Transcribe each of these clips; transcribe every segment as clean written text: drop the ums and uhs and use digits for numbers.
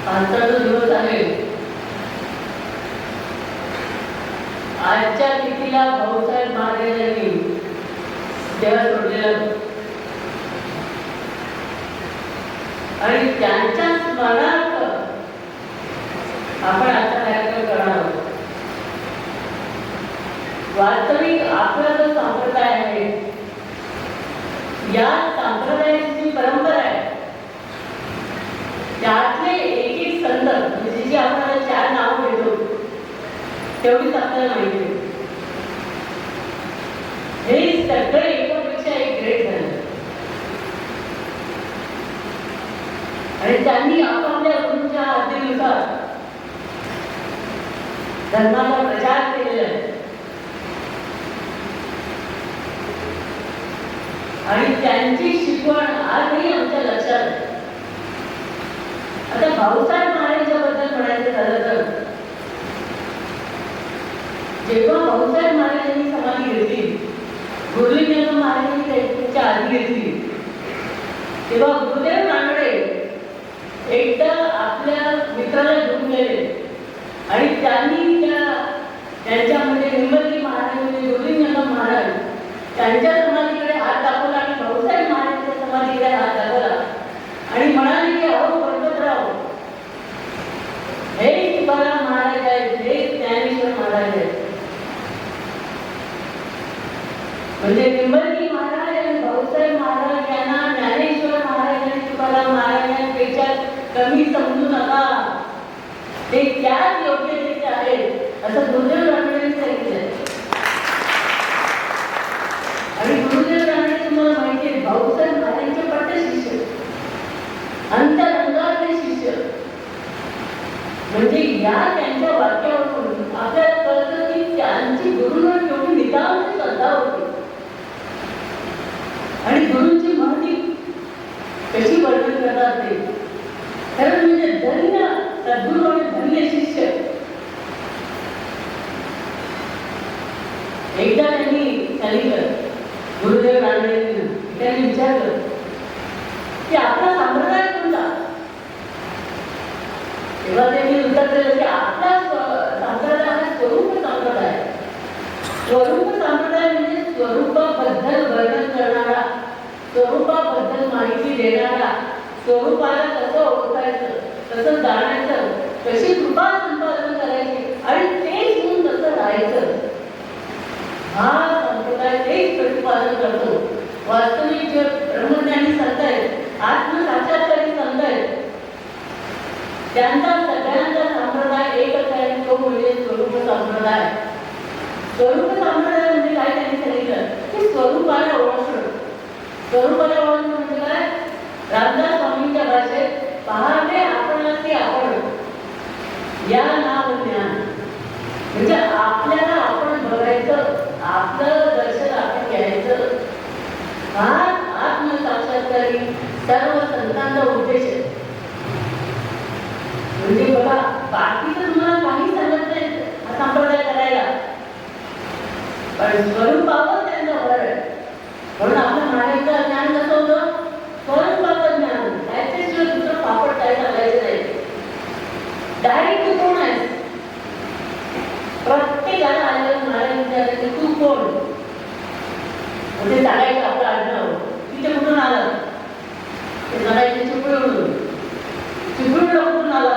आजचा दिवस आहे. आजच्या तिथीला भाऊसाहेब महाराजांनी देह सोडलेला आणि त्यांच्या स्मरणार्थ आपण आता कार्यक्रम करणार आहोत. वास्तविक आपला जो संप्रदाय आहे, या संप्रदायाची परंपरा आहे, त्यातले एक एक संत म्हणजे जी आपल्याला 4 नाव देतो तेवढीच आपल्याला माहिती आहे. हे सगळे एकापेक्षा एक ग्रेट झाले आणि त्यांनी आपापल्या गुरूंच्या आज्ञेनुसार धर्माचा प्रचार केलेला आहे आणि त्यांची शिकवण आजही आमच्या लक्षात आहे. आता भाऊसाहेब महाराजांबद्दल म्हणायचं झालं तर, जेव्हा भाऊसाहेब महाराजांनी समाधी घेतली, गुरुलिंग महाराजांनी त्यांच्या आधी घेतली, तेव्हा गुरुदेव रानडे एकदा आपल्या मित्राला घेऊन गेले आणि त्यांनी त्यांच्यामध्ये हिंमती महाराज म्हणजे गुरुलिंग महाराज त्यांच्या समाधीकडे हात दाखवला आणि भाऊसाहेब महाराजांच्या समाधीकडे हात दाखवला आणि म्हणाले की अहो गणपतराव, हे तुकाराम महाराज आहेत, हे ज्ञानेश्वर महाराज आहेत. म्हणजे हिंमती महाराज आणि भाऊसाहेब महाराज यांना ज्ञानेश्वर महाराज आणि तुकाराम महाराजांपेक्षा कमी समजू नका, ते त्याच योग्यतेचे आहेत असं गुरुदेव रानडेंनी सांगितलं. आणि गुरुदेव रानडे तुम्हाला माहिती आहे, भाऊसाहेब महाराजांचे पट्ट शिष्य, अंतरंगातले शिष्य. म्हणजे या त्यांच्या वाक्यावरून आपल्याला कळतं की त्यांची गुरुवर केवढी नितांत श्रद्धा होती आणि गुरुंची महती कशी वर्णन करतात ते. खरं म्हणजे धन्य सद्गुरू आणि धन्य शिष्य. एकदा त्यांनी सांगितलं, गुरुदेव रानडेंनी त्यांनी विचारलं की आपला संप्रदाय कोणता. तेव्हा त्यांनी उत्तर दिलं की आपला संप्रदाय हा स्वरूप संप्रदाय. स्वरूप संप्रदाय म्हणजे स्वरूपाबद्दल वर्णन करणारा, स्वरूपाबद्दल माहिती देणारा, स्वरूपाला कसं ओळखायचं, कसं जाणायचं, कशी कृपा संपादन करायची आणि तेच म्हणून कसं राहायचं, हा संप्रदाय तेच प्रतिपादन करतो. वास्तविक जे ब्रह्मज्ञानी संत आहेत, आत्मसाक्षात्कारी संत आहेत, त्यांचा सगळ्यांचा संप्रदाय एकच आहे, तो म्हणजे स्वरूप संप्रदाय. स्वरूप संप्रदाय म्हणजे काय त्यांनी सांगितलं की स्वरूपाला ओळखणं. स्वरूपाला ओळखणं म्हणजे काय? रामदास स्वामींच्या भाषेत पहावे आपणाची आपण, या नाव ज्ञान. म्हणजे आपल्याला आपण बघायचं, आपलं दर्शन आपण घ्यायचं, हा आत्मसाक्षात्कारी सर्व संतांचा उद्देश आहे. म्हणजे बघा, बाकीचं तुम्हाला काही सांगत नाही हा संप्रदाय करायला, पण स्वरूपावर त्यांचा भर आहे. म्हणून आपल्या महाराजांचं ज्ञान कसं होतं? स्वरूपाचं ज्ञान. त्याच्याशिवाय दुसरं पापड काय सांगायचं नाही. डायरेक्ट तू कोण आहेस? प्रत्येकाला आलेलं महाराज विचारायचे तू कोण? म्हणजे सांगायचं आपलं आडनाव, तिथे कुठून आलं? ते सांगायचे चिपळूण. चिपळूणला कुठून आला?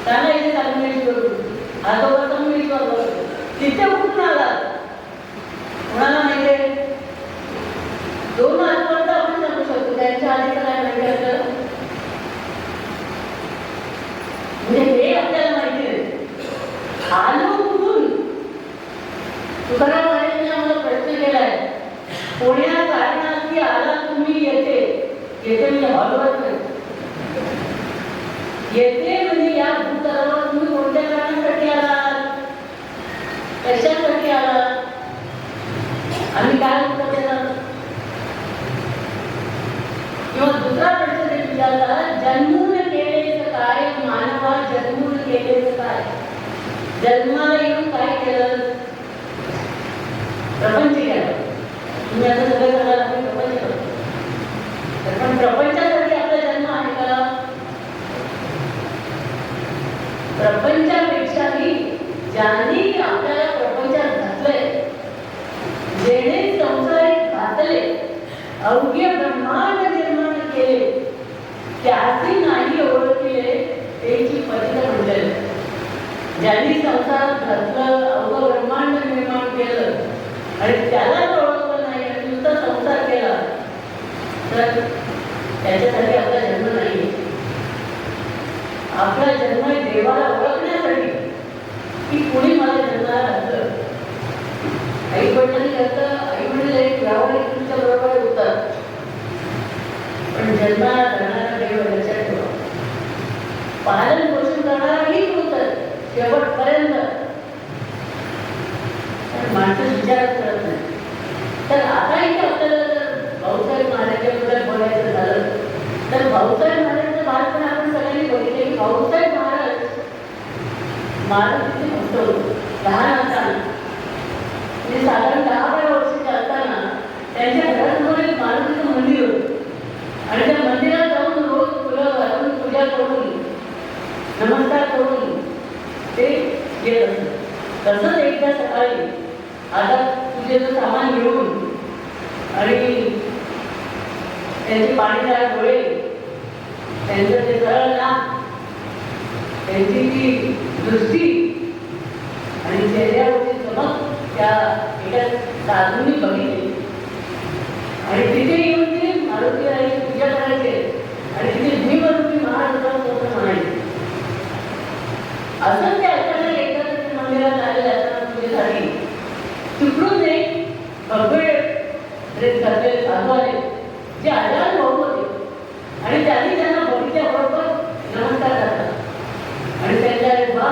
सांगायचे संगमेश्वरून. आजोबा संगमेश्वर. तिथे कुठून आला? कोणाला माहिती? दोन आजपर्यंत आपण सांगू शकतो, त्यांच्या आधी तर काय माहिती असतं? म्हणजे हे आपल्याला माहिती आहे. आलो कुठून? तुकाराम महाराजांनी आम्हाला प्रश्न केलाय, कोण्या कारणाची आला तुम्ही येथे? येथे म्हणजे हॉलवर नाही, येथे म्हणजे या भूतलावर तुम्ही कोणत्या कारणासाठी आलात? कशासाठी आलात? आम्ही काय उत्तर देणार? किंवा दुसरा प्रश्न ते विचारला, जन्मून केलेलं काय? मानवा जन्मून केलेलं काय? जन्माला येऊन काय केलं? प्रपंच केलं. तुम्ही आता सगळं सांगाल आम्ही प्रपंच करतो, पण प्रपंचासाठी आपला जन्म आहे का? प्रपंचापेक्षाही ज्यांनी आपल्याला प्रपंचात घातलंय, जेणे संसारिक घातले, अवघे ब्रह्मांड निर्माण केले, त्याचे नाही ओळखले त्याची पतित म्हणले. ज्यांनी संसारात घातलं, अवघं ब्रह्मांड निर्माण केलं आणि त्यालाच ओळखलं नाही आणि नुसता संसार केला, तर त्याच्यासाठी आपला जन्म नाही. आपला जन्म देवाला ओळखण्यासाठी की कुणी मला जन्माला घातलं. आई वडिलांनी घातलं, आई वडील एक व्यावहारिक तुमच्या बरोबर होतात, पण जन्माला घालणारा देव लक्षात ठेवा. पालन पोषण करणारा हीच होतं शेवटपर्यंत, पण माणसं विचारच करत नाही. तर आता इथे आपल्याला जर भाऊसाहेब महाराजांबद्दल बोलायचं झालं तर भाऊसाहेब महाराजांचं बालपण आपण सगळ्यांनी बघितले की भाऊसाहेब महाराज किती मोठं होतं. लहान असताना म्हणजे साधारण 10-12 वर्षाचे असताना त्यांच्या घरासमोर एक मारुतीचं मंदिर होतं आणि त्या मंदिरात जाऊन रोज फुलं घालून पूजा करून नमस्कार करून ते येत असत. तसंच एकदा सकाळी आता पूजेचं सामान घेऊन आणि त्यांचे पाणीदार डोळे, त्यांचं ते सरळ नाक, त्यांची ती दृष्टी आणि चेहऱ्यावरची चमक त्या एका साधूंनी बघितली आणि तिथे येऊन ते मारुतीची पूजा करायचे आणि तिथे भीमरूपी महाराजांचं म्हणायचे. असं ते अचानक एकदा तिथे मंदिरात आलेले असताना पूजेसाठी तिकडून एक भगवे ड्रेस घातलेले साधू आले, जे आजाद भाऊ होते आणि त्यांनी त्यांना बघितल्याबरोबर नमस्कार करतात आणि त्यांच्या वा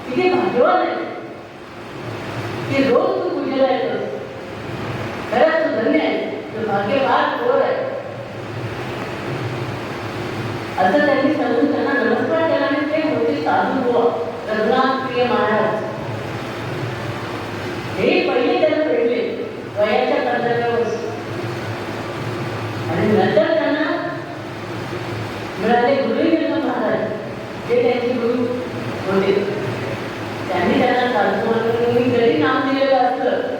किती भाग्यवान आहे की रोज तू पूजेला येतोस, खरंच तू धन्य आहे, तू भाग्यवान थोर आहे असं त्यांनी सांगून त्यांना नमस्कार केला. आणि ते होते साधू बुवा रघुनाथ प्रिय महाराज. हे पहिले त्यांना भेटले वयाच्या 15व्या वर्षी आणि नंतर त्यांना मिळाले गुरुलिंग महाराज. होते. त्यांनी त्यांना सांगितलं, जरी नाम दिलेलं असलं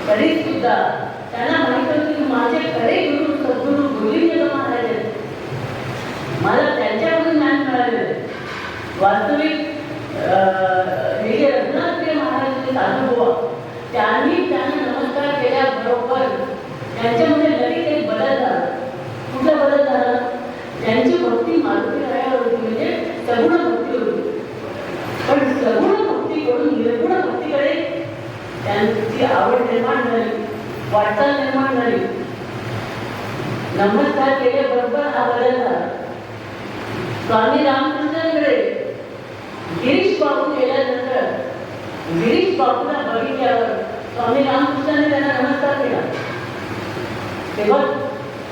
तरी सुद्धा त्यांना माहित होतं की माझे खरे गुरु सद्गुरू गोविंद महाराज आहेत. मला त्यांच्याकडून ज्ञान मिळालेलं. वास्तविक हे जे रत्नागिरी महाराज साधुबुवा त्यांनी त्यांना नमस्कार केल्याबरोबर त्यांच्यामध्ये लगेच एक बदल झाला. कुठला बदल झाला? त्यांची भक्ती मारुती रायावर होती, म्हणजे सगुण भक्ती होती. पण सगुण भक्तीकडून निर्गुण भक्तीकडे त्यांची आवड निर्माण झाली, वाटचाल निर्माण झाली. नमस्कार केल्याबरोबर हा बदल झाला. स्वामी रामकृष्णांकडे गिरीश बाबू गेल्यानंतर गिरीश बाबूला बघितल्यावर स्वामी रामकृष्णांनी त्यांना नमस्कार केला. तेव्हा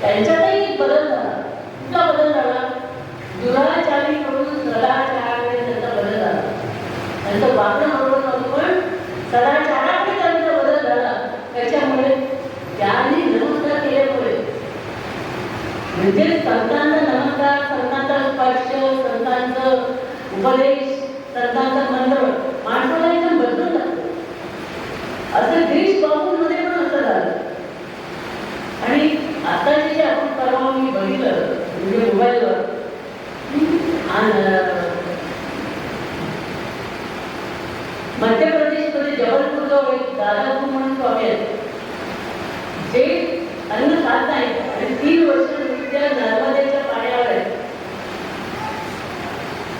त्यांच्यातही एक बदल झाला. कुठला बदल झाला? दुराचारीकडून सदाचाराकडे त्यांचा बदल झाला. त्यांचं वागणं बरोबर नव्हतं, पण सदाचाराकडे त्यांचा बदल झाला. त्याच्यामुळे त्यांनी नमस्कार केल्यामुळे, म्हणजे संतांचा नमस्कार, संतांचा स्पर्श, संतांचं उपदेश, संतांचा मंत्र माणसाला एकदम बदलून टाकतो. असं गिरीश बाबूंमध्ये पण असं झालं. आणि आता जे आपण परवा मी बघितलं म्हणजे मोबाईलवर, मध्य प्रदेशमध्ये जबलपूर जवळ एक दादापूर म्हणून स्वामी आहेत, जे अन्न खात नाहीत आणि 3 वर्ष त्या नर्मदेच्या पाण्यावर आहेत.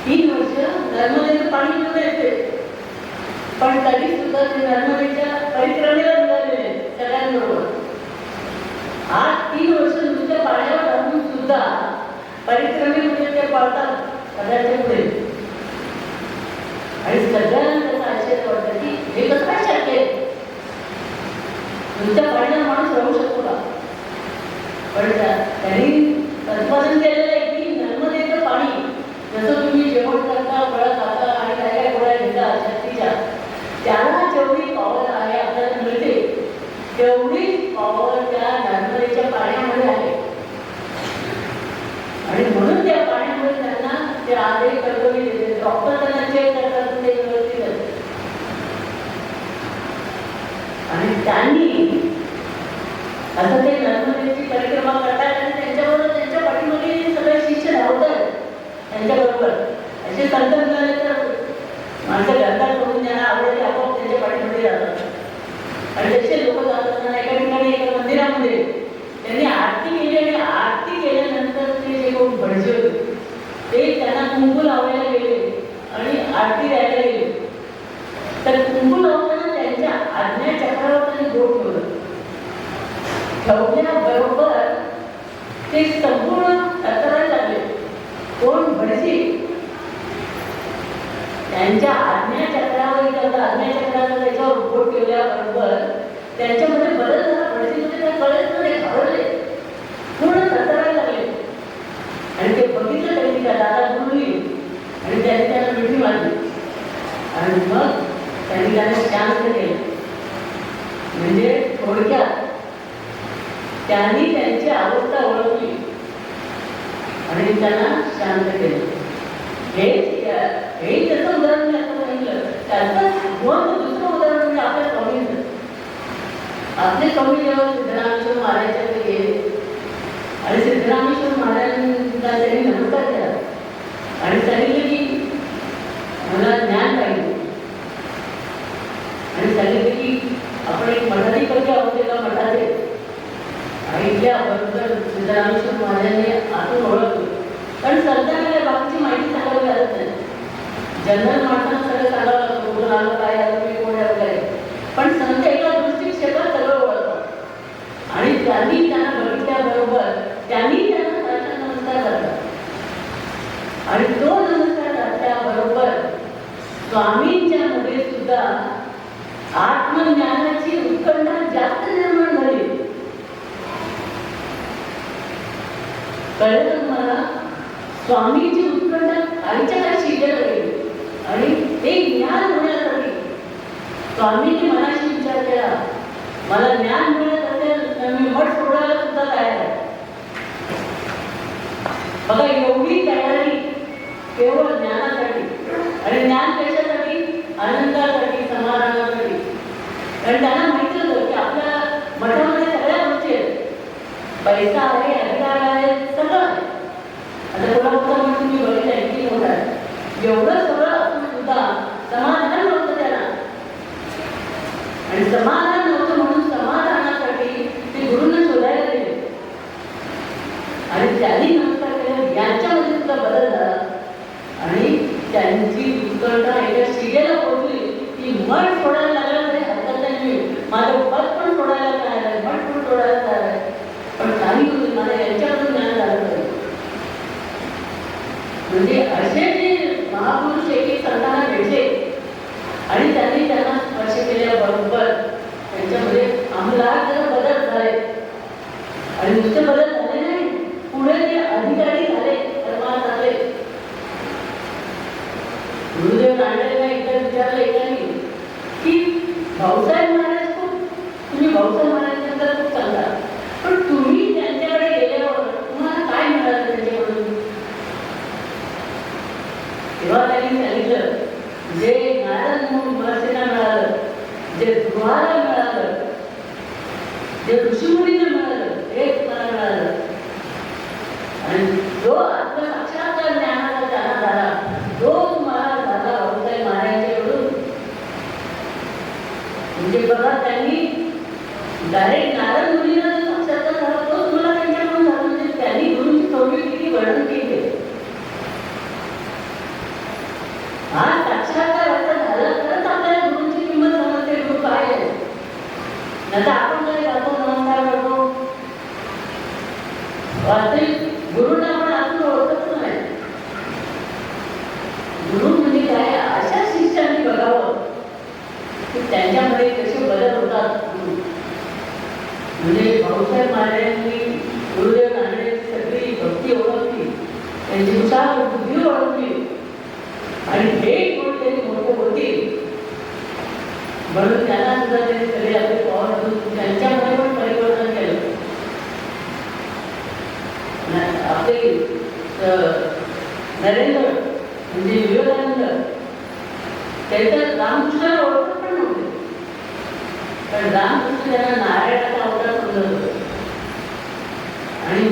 3 वर्ष नर्मदेचं पाणी पिऊन येते, पण तरी सुद्धा ते नर्मदेच्या परिक्रमेला निघालेले सगळ्यांबरोबर. आज 3 वर्ष नुसत्या पाण्यावर राहून सुद्धा परिक्रमेमध्ये ते पळतात सगळ्यांच्या पुढे. आणि सगळ्यांना त्याचा आश्चर्य वाटतं की हे कसं काय शक्य आहे? नुसत्या पाण्यावर माणूस राहू शकतो का? पण त्यांनी प्रतिपादन केलेलं आहे की नर्मदेचं पाणी, जसं तुम्ही जेवण करता, फळं खाता आणि काय काय गोळ्या घेता शक्तीच्या, त्याला जेवढी पॉवर आहे आपल्याला मिळते, तेवढी पॉवर त्या नर्मदेच्या पाण्यामध्ये आहे. आणि म्हणून त्या पाण्यामुळे त्यांना ते आधी कर्तव्य देते. डॉक्टर त्यांना चेक करतात, ते व्यवस्थित असते. आणि त्यांनी असं ते नर्मदेची परिक्रमा करतात आणि त्यांच्याबरोबर त्यांच्या पाठीमागे सगळे शिष्य धावतात त्यांच्याबरोबर. असे संत झाले तर माणसं घरतात करून त्यांना आवडते, आपोआप त्यांच्या पाठीमागे जातात. आणि तसे लोक जात असताना एका ठिकाणी एका मंदिरामध्ये त्यांनी आरती केली आणि आरती केल्यानंतर ते जे कोण भटजे होते ते त्यांना कुंकू लावायला गेले आणि आरती द्यायला गेले. तर कुंकू लावताना त्यांच्या आज्ञाचक्रावर त्यांनी बोट ठेवलं. ठेवल्याबरोबर ते संपूर्ण थरथरायला लागले. कोण? भटजी. त्यांच्या आज्ञाचक्रावर आज्ञाचक्रावर त्याच्यावर बोट ठेवल्याबरोबर त्यांच्यामध्ये बदल झाला. भटजीमध्ये त्या कळत नाही, घाबरले, पूर्ण थरथरायला लागले. आणि ते बघितलं त्यांनी, त्या दादा बोलली आणि त्यांनी त्यांना मिठी मारली. आणि मग त्यांनी त्यांना शांत केलं. म्हणजे थोडक्यात त्यांनी त्यांची अवस्था ओळखली आणि त्यांना शांत केलं. हे त्याचं उदाहरण मी असं सांगितलं. त्याचं दुसरं उदाहरण म्हणजे आपल्या स्वामींचं. आपले स्वामी जेव्हा सिद्धरामेश्वर महाराजांकडे गेले आणि सिद्धरामेश्वर महाराजांना त्यांनी नमस्कार केला आणि सांगितलं की मला ज्ञान पाहिजे. आणि सांगितलं की आपण एक मठाधिपती आहोत, त्याला मठाचे ऐकल्याबरोबर सिद्धरामेश्वर महाराजांनी आतून ओळखलं. कारण संतांना बाकीची माहिती सांगावी लागत नाही. जनरल माणसांना सगळं सांगावं लागतं, कुठून आलं, काय आलं, तुम्ही कोण आहे वगैरे. पण संत एका दृष्टिक्षेपात सगळं ओळखतात. आणि त्यांनी त्यांना बघितल्याबरोबर त्यांनी त्यांना साष्टांग नमस्कार करतात. आणि तो नमस्कार घातल्याबरोबर स्वामींच्या मध्ये सुद्धा आत्मज्ञानाची उत्कंठा जास्त निर्माण झाली. कळलं तुम्हाला? स्वामीची उत्कंठा काहीच्या काही शिजत गेली. आणि ते ज्ञान होण्यासाठी स्वामींनी मनाशी विचार केला, मला ज्ञान मिळत असेल तर मी मठ सोडायला सुद्धा तयार आहे. बघा, एवढी तयारी केवळ ज्ञानासाठी. आणि ज्ञान पैसा आहे, अधिकार आहे, सगळं आहे. आता कोल्हापूरचा पण तुम्ही बघितलं किती मोठा आहे. एवढं सगळं असून सुद्धा समाधान नव्हतं त्याला. आणि समाधान नव्हतं म्हणून समाधानासाठी ते गुरुंना शोधायला गेले आणि त्यांनी नमस्कार केले. यांच्यामध्ये सुद्धा बदल झाला आणि त्यांची उत्कंठा एका शिगेला पोहोचली की मठ सोडायला लागला तरी हरकत नाही, माझं पद पण सोडायला तयार आहे, मठ पण सोडायला तयार आहे, पण काही मला यांच्याकडून ज्ञान झालं पाहिजे. म्हणजे असे जे महापुरुष एक संतांना भेटले आणि त्यांनी त्यांना स्पर्श केल्याबरोबर त्यांच्यामध्ये आम्हाला बदल झाले. आणि नुसते बदल झाले नाही, पुढे ते अधिकारी झाले, परमार झाले. गुरुदेव नांदेडला एकदा विचारलं एकाने की भाऊसाहेब महाराज तुम्ही भाऊसाहेब महाराजांबद्दल खूप सांगता, पण तुम्ही त्यांच्याकडे गेल्यावर तुम्हाला काय मिळालं त्यांच्याकडून? तेव्हा त्यांनी सांगितलं, जे नारायण महर्षींना मिळालं, जे गृहाला मिळालं, जे ऋषीमुनींना मिळालं, हेच मला मिळालं. आणि जो आत्मसाक्षात्कार ज्ञानाचा त्यांना झाला, जो तुम्हाला झाला भाऊसाहेब महाराजांकडून. म्हणजे बघा, त्यांनी डायरेक्ट नारायण मुनींना जो साक्षात्कार झाला तो तुम्हाला त्यांच्याकडून झाला. म्हणजे त्यांनी गुरुंची सौम्य किती वर्णन केले. हा साक्षात्कार असा झाला तरच आपल्याला गुरुंची किंमत समजते, गुरु काय आहे. नंतर आपण काय करतो, नमस्कार करतो, वास्तविक गुरुंना आपण आपण ओळखत नाही. गुरु म्हणजे काय, अशा शिष्यांनी बघावं की त्यांच्यामध्ये कसे बदल होतात. म्हणजे भाऊसाहेब महाराजांनी गुरुदेव नांदेडची सगळी भक्ती ओळखली, त्यांची विचार बुद्धी ओळखली आणि हे गुरु त्यांनी मोठे होतील म्हणून त्यांना सुद्धा त्यांनी सगळे आपले पॉवर त्यांच्यामध्ये पण परिवर्तन केलं. आपले नरेंद्र म्हणजे विवेकानंद त्यांचं रामकृष्ण ओळखत पण नव्हते, पण रामकृष्ण त्यांना नारायणाचा अवतार समजत होते. आणि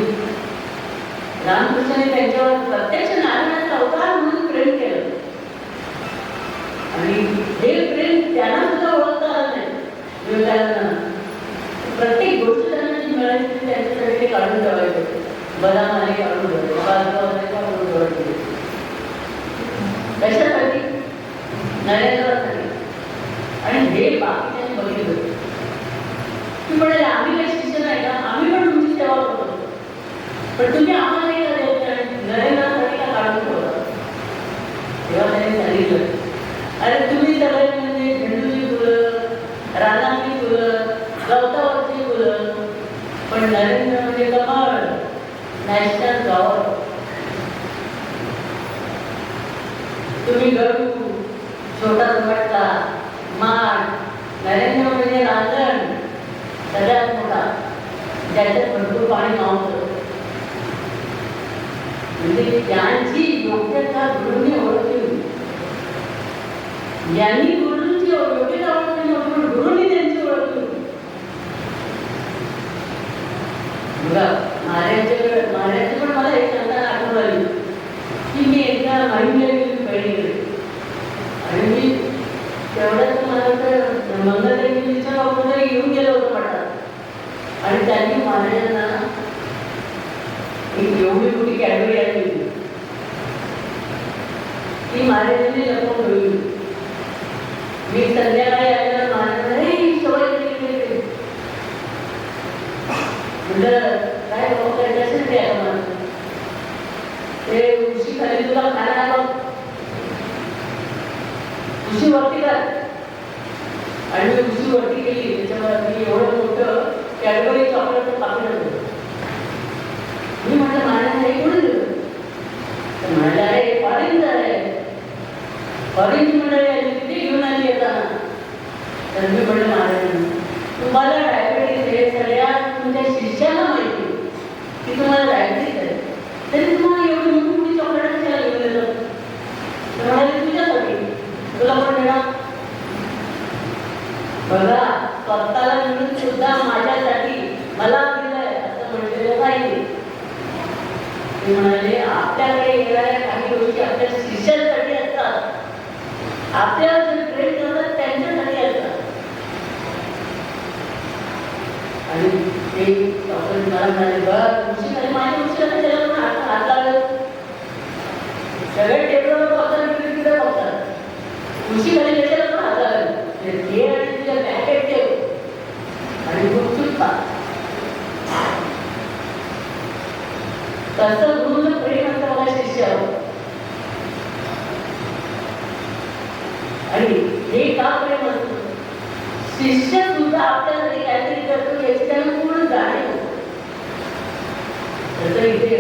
रामकृष्णाने त्यांच्यावर प्रत्यक्ष नारायणाचा अवतार म्हणून प्रेम केलं. आणि हे प्रेम त्यांना सुद्धा ओळखता आलं नाही विवेकानंदांना. प्रत्येक गोष्ट त्यांना जी मिळायची त्यांच्यासाठी ते काढून ठेवायचे, बदाम आले काढून ठेवायचे, बाजूला काढून ठेवायचे. कशासाठी? नरेंद्रासाठी. आणि हे बाकी त्यांनी बघितलं. ती म्हणाले, आम्ही काही शिष्य नाही का, आम्ही पण तुमची सेवा करतो, पण तुम्ही आम्हाला नाही का देत, नरेंद्रासाठी का काढून ठेवता? तेव्हा त्यांनी सांगितलं, अरे तुम्ही सगळे म्हणजे झेंडूची फुलं, रानाची फुलं, गवतावरची फुलं, पण नरेंद्र म्हणजे कमळ, नॅशनल फ्लॉवर. तुम्ही गडू, छोटा दुपट्टा, माठ, नरेंद्र म्हणजे रांजण सगळ्यात मोठा, ज्याच्यात भरपूर पाणी मावतं. म्हणजे त्यांची योग्यता गुरूंनी ओळखली. यांनी गुरूंची योग्यता ओळखली नव्हती, गुरूंनी त्यांची ओळखली. बघा, महाराजांची पण मला एक सांगताना आठवण आली की मी एकदा माहितीला गेली बहिणीकडे आणि मी तेवढ्याच मला मंगलदेवीच्या बाबूला येऊन गेलो होतो मठात. आणि त्यांनी महाराजांना एक एवढी मोठी कॅडबरी आणली होती, ती महाराजांनी लपवून ठेवली. मी संध्याकाळी आल्यावर महाराजांना हे सवय केली म्हटलं, काय बाबा त्याच्यासाठी आलं मला, ते उशी खाली तुला खायला आलो, उशी वरती कर. आणि मी उशी वरती केली, त्याच्यावर मी एवढं मोठं कॅडबरी चॉकलेटचं पाकिट होतं. मी म्हटलं महाराजांना हे कोणी दिलं? तर म्हणाले, अरे फॉरेन आहे, फॉरेनची मंडळी आली, किती घेऊन आली येताना. तर मी म्हटलं महाराजांना, तुम्हाला डायबिटीस हे सगळ्यात तुमच्या शिष्याला माहिती की तुम्हाला डायबिटीस आहे, तरी तुम्हाला एवढी मोठी चॉकलेट कशाला घेऊन येतात? तर म्हणाले, तुझ्यासाठी, तुला पण देणार. बघा, स्वतःला म्हणून सुद्धा माझ्यासाठी मला दिलंय असं म्हटलेलं नाही. ते म्हणाले आपल्याकडे येणाऱ्या काही गोष्टी आपल्या शिष्यांसाठी असतात, आपल्याला जे प्रेम करतात त्यांच्यासाठी असतात. आणि ते मला म्हणाले बघ तुमची खाली माझी गोष्ट त्याला पण हात लागत सगळे टेबलवर बघतात तिकडे बघतात तुळशी खाली त्याच्याला पण हात लागत ते आणि तुझ्या पॅकेट ठेव आणि गुपचूप खा. तसं गुरुचं प्रेम असतं मला शिष्यावर. आणि हे का प्रेम असतं? शिष्य सुद्धा आपल्यासाठी काहीतरी करतो याची त्यांना पूर्ण जाणीव. तसं इथे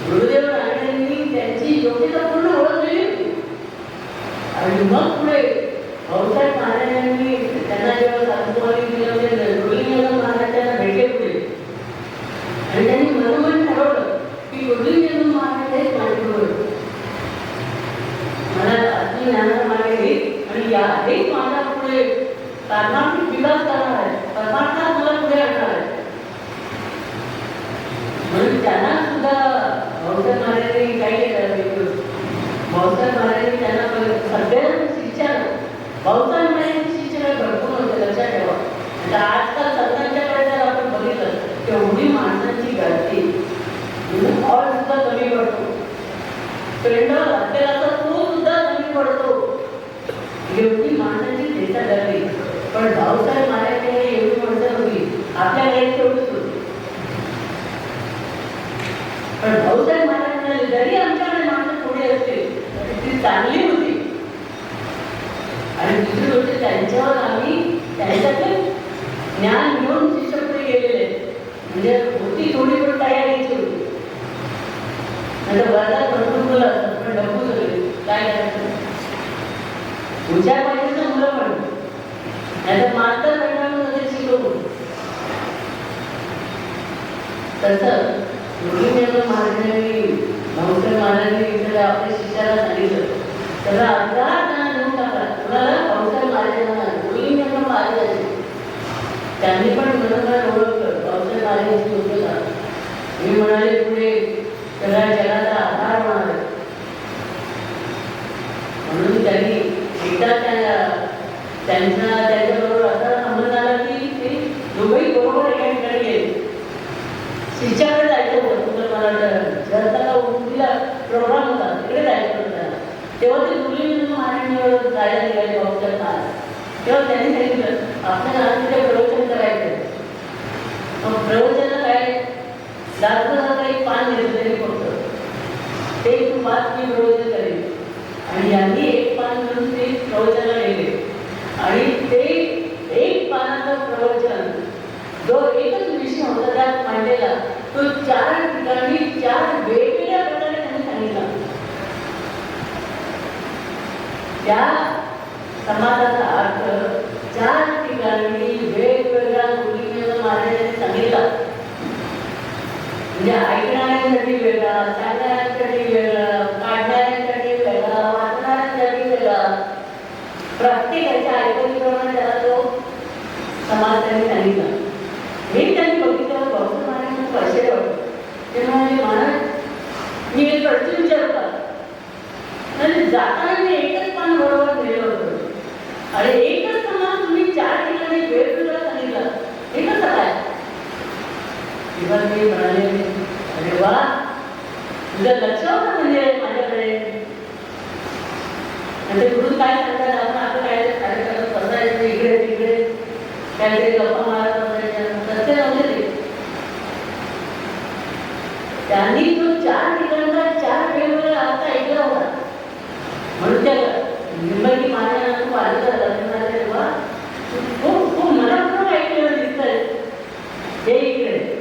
गुरुदेव रानडेंनी त्यांची योग्यता पूर्ण ओळखली होती. आणि मग पुढे भाऊसाहेब महाराजांनी त्यांना जेव्हा सातपुवारी दिलं गुरुलिंग महाराजांना भेटले पुढे आणि त्यांनी मनोमन ठरवलं की गुरुलिंग महाराज हेच माझे गुरु मला अति ज्ञानाला मागे घेत आणि या हेच माझ्या पुढे कारणात्मक विकास करणार आहे, परमार्थात मला पुढे आणणार आहे. म्हणून त्यांना सुद्धा भाऊसाहेब महाराजांनी काय केलं, भाऊसाहेब महाराजांनी त्यांना सगळ्यांना शिक्षण भाऊसाहेब महाराजांची शिक्षण भरपूर होते लक्षात ठेवा. आता आजकाल संतांच्याकडे जर आपण बघितलं तेवढी माणसांची गर्दी हॉल सुद्धा कमी पडतो, पेंडॉल असलेला तो सुद्धा कमी पडतो, एवढी माणसांची देशा गर्दी. पण भाऊसाहेब महाराजांकडे एवढी माणसं होती, आपल्याकडे तेवढीच होती. पण भाऊसाहेब महाराजांना जरी आमच्याकडे माणसं थोडी असते ती चांगली होती. आणि दुसरी गोष्ट त्यांच्यावर आम्ही त्यांच्यातले ज्ञान घेऊन शिष्यपुढे गेलेले म्हणजे होती थोडी पण तयारीची होती. नंतर वर्गात भरपूर मुलं असतात पण डबू सगळे काय करायचं हुशार पाहिजे ना मुलं पण नाहीतर मास्तर परिणाम शिकवून. तसं गुरुलिंग महाराजांनी भाऊसाहेब महाराजांनी आपल्या शिष्याला सांगितलं त्याला अर्धा ज्ञान देऊन टाकला. कुणाला? भाऊसाहेब महाराजांना, गुरुलिंग महाराजांनी. त्यांनी पण मनोमन ओळखलं भाऊसाहेब महाराजांची योग्यता. मी म्हणाले पुढे सगळ्या जगाचा आधार होणार. म्हणून त्यांनी एकदा त्यांच्याबरोबर असा संबंध आला की ते दोघंही बरोबर एका ठिकाणी गेले. शिष्याकडे जायचं होतं, तुला मला जरता उद्या प्रोग्राम होता तिकडे जायचं होतं त्याला. तेव्हा ते गुरुलिंग महाराजांनी जायला निघाले भाऊसाहेब महाराज. तेव्हा त्यांनी सांगितलं आपल्याला आज तिथे प्रवचन करायचं. मग प्रवचनाला काय दाखवता एक पान घेतलं तरी फक्त ते तू पाच मी प्रवचन करेल. आणि यांनी एक पान म्हणून ते प्रवचनाला गेले आणि ते एक पानाचं प्रवचन जो एकच विषय होता त्यात मांडलेला तो 4 ठिकाणी 4 वेगवेगळ्या प्रकारे त्यांनी सांगितला. त्या समाजाचा अर्थ 4 ठिकाणी वेगवेगळ्या गुरुलिंग महाराजांनी सांगितला. म्हणजे ऐकणाऱ्यांसाठी वेगळा, सांगणाऱ्यांसाठी वेगळा, काढणाऱ्यांसाठी वेगळा, वाचणाऱ्यांसाठी वेगळा, प्रत्येकाच्या ऐकणीप्रमाणे त्याला तो समाज त्यांनी सांगितला. हे त्यांनी बघितल्यावर भाऊसाहेब महाराजांना खूप आश्चर्य वाटलं. ते म्हणाले महाराज मी एक प्रश्न विचारता म्हणजे जाताना मी एकच पान बरोबर नेलं होतं आणि एकच समाज तुम्ही 4 ठिकाणी वेगवेगळा सांगितला हे कसं काय? तेव्हा मी म्हणाले अरे वा तुझं लक्ष होतं म्हणजे माझ्याकडे. म्हणजे गुरु काय सांगतात आपण आपलं काय कार्यक्रम बसायचं इकडे तिकडे काहीतरी गप्पा मारत बसायच्या तसे नव्हते ते. त्यांनी तो 4 ठिकाणचा 4 वेगवेगळा अर्थ ऐकला होता. म्हणून त्या निंबाई महाराजांना खूप आनंद झाला. तेव्हा खूप खूप मनापूर्वक ऐकलेलं दिसतंय हे इकडे.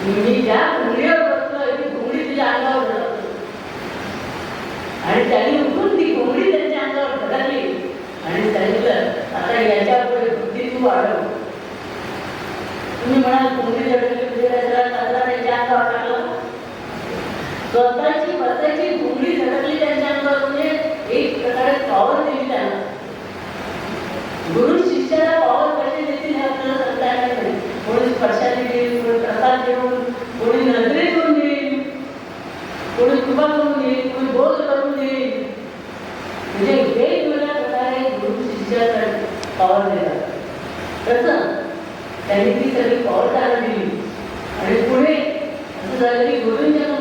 मी ज्या घोंगडीवर बसलोय ती घोंगडी तुझ्या अंगावर धडकली आणि त्यांनी उठून ती घोंगडी त्यांच्या अंगावर धडकली आणि सांगितलं आता याच्या पुढे बुद्धी तू वाढव. तुम्ही म्हणाल घोंगडी धडकली म्हणजे त्याला त्यांच्या अंगावर टाकलं. स्वतःची बसायची घोंगडी धडकली त्यांच्या अंगावर म्हणजे एक प्रकारे पॉवर दिली त्यांना. गुरु शिष्याला पॉवर कशी देतील हे आपल्याला सांगता येणार नाही. कोणी स्पर्शाने दिली म्हणजे वेगवेगळ्या प्रकारे गुरु शिष्याकडे पॉवर देतात. तसं त्यांनी ती सगळी पॉवर त्याला दिली आणि पुढे असं झालं की गोविंदचंद्र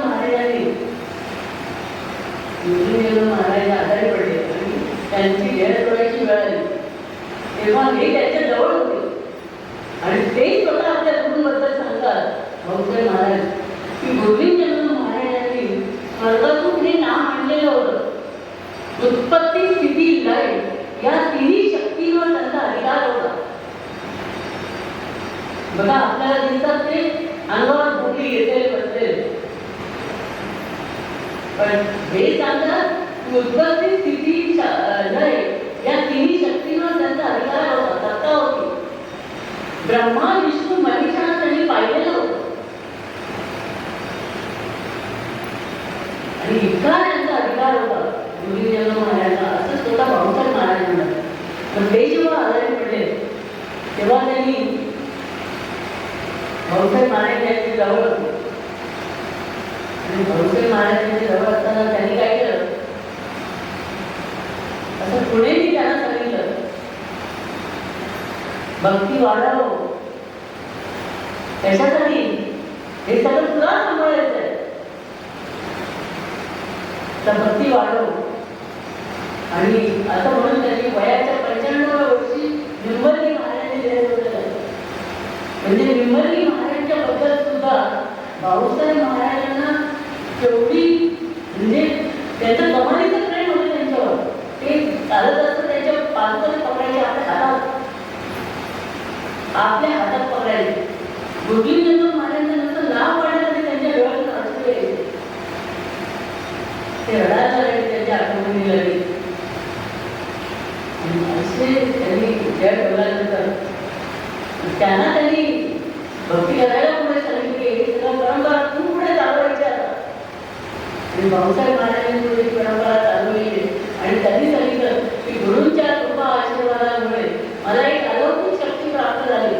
महाराज आजारी पडले आणि त्यांची घेर पडायची वेळ आली तेव्हा हे त्यांच्या जवळ होते आणि ते स्वतः आपल्या गुरूंबद्दल सांगतात भाऊसाहेब महाराज की गोविंदचंद्र महाराजांनी स्वर्गातून हे नाम आणलेलं होतं. उत्पत्ती स्थिती लय या तिन्ही शक्तींवर त्यांचा अधिकार होता. बघा आपल्याला दिसतात ते अंगावर भोगी येते बसलेले, पण हे सांगतात उत्पत्ती स्थिती लय या तिन्ही शक्तींवर त्यांचा अधिकार होता, सत्ता होती. ब्रह्मा विष्णू महेशांना त्यांनी पाहिलेलं होतं आणि इतका त्यांचा अधिकार होता गोविंदचंद्र महाराजांना, असं स्वतः भाऊसाहेब महाराज म्हणतात. पण ते जेव्हा आजारी पडले तेव्हा त्यांनी भाऊसाहेब महाराज यांच्या जवळ होते आणि भाऊसाहेब महाराज यांच्या जवळ असताना त्यांनी काय केलं, असं पुढेही त्यांना सांगितलं भक्ती वाढव. त्याच्यासाठी हे सगळं तुला सांभाळायचं आहे, तर भक्ती वाढव. आणि असं म्हणून त्यांनी वयाच्या 95व्या वर्षी निर्मली महाराजांनी म्हणजे निर्मली महाराजांच्या बद्दल सुद्धा भाऊसाहेब महाराजांना तेवढी म्हणजे त्यांचं कमालीचं प्रेम होतं त्यांच्यावर. ते चालत असतं त्यांच्या पालकाने पकडायचे आपल्या हातात पकडायचे. गोविंदचंद्र महाराजांचं नुसतं नाव पाडण्यासाठी त्यांच्या डोळ्यातून अडचण यायचे. ते रडायला लागले त्यांच्या आठवणी लागली. असे त्यांनी जय ठेवल्यानंतर त्यांना त्यांनी भक्ती करायला पुढे सांगितली हे सगळं परंपरा तू पुढे चालवायची आता. आणि भाऊसाहेब महाराजांनी पुढे परंपरा चालवली आणि त्यांनी सांगितलं की गुरूंच्या कृपा आशीर्वादामुळे मला एक अलौकिक शक्ती प्राप्त झाली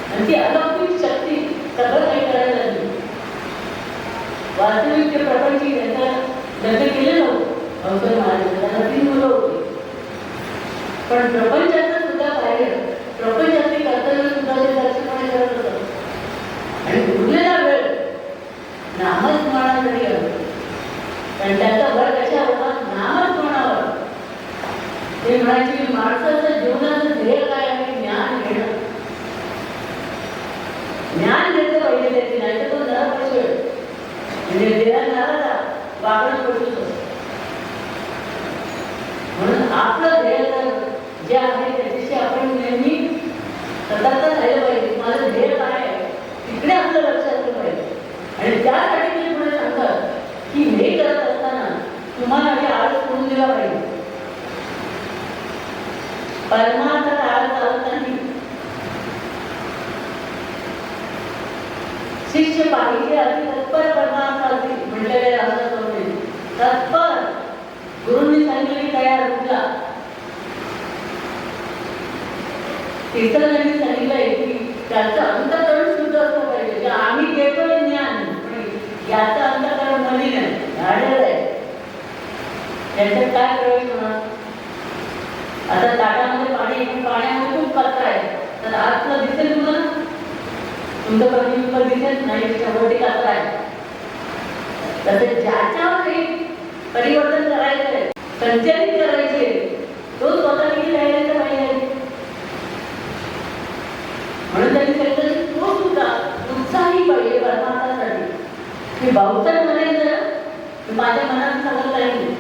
आणि ती अलौकिक शक्ती सगळं काही करायला लागली. वास्तविक ते प्रपंची त्यांचं लग्न केलेलं होतं भाऊसाहेब महाराज, त्यांना 3 मुलं होती. पण प्रपंचाचं सुद्धा बाहेर प्रपंचातली कर्तव्य सुद्धा ते दर्शपणे करत होतं आणि उरलेला वेळ नामस्मरणासाठी होता. कारण त्याचा भर कशा होता, नामस्मरणावर. ते म्हणायचे की माणसाचं जीवनाचं ध्येय काय आहे, ज्ञान घेणं. ज्ञान घेतलं पाहिजे त्याची, नाही तर तो नरक पैसे म्हणजे देहा नराला वागणं पडूच असतं. म्हणून आपलं ध्येय जे आहे त्याच्याशी आपण नेहमी सतर्क राहिलं पाहिजे. माझं ध्येय काय आहे तिकडे आपलं लक्ष असलं पाहिजे. आणि त्यासाठी ते पुढे सांगतात की हे करत असताना तुम्हाला हे आळस करून दिला पाहिजे. परमार्थात आळस चालत नाही. शिष्य पाहिजे अति तत्पर परमार्थासाठी म्हटलेले राहतात तत्पर. गुरुंनी सांगितलं की तयार उठला. तिसरं त्यांनी सांगितलंय की त्याचं अंतःकरण शुद्ध असलं पाहिजे. की आम्ही देतोय ज्ञान पण याचं अंतःकरण मलिन आहे, झालेलं आहे, त्याच्यात काय प्रवेश होणार. आता ताटामध्ये पाणी, पाण्यामध्ये खूप कचरा आहे, तर आतलं दिसेल तुम्हाला, तुमचं प्रतिबिंब दिसेल नाही, शेवटी कचरा आहे. तसे ज्याच्यावर हे परिवर्तन करायचंय, संचलित करायचे, तो स्वतः किती राहिलेला पाहिजे. म्हणून त्यांनी सांगितलं की तो सुद्धा उत्साही पाहिजे परमार्थासाठी. की भाऊसाहेब म्हणायचं माझ्या मनात सांगत नाही,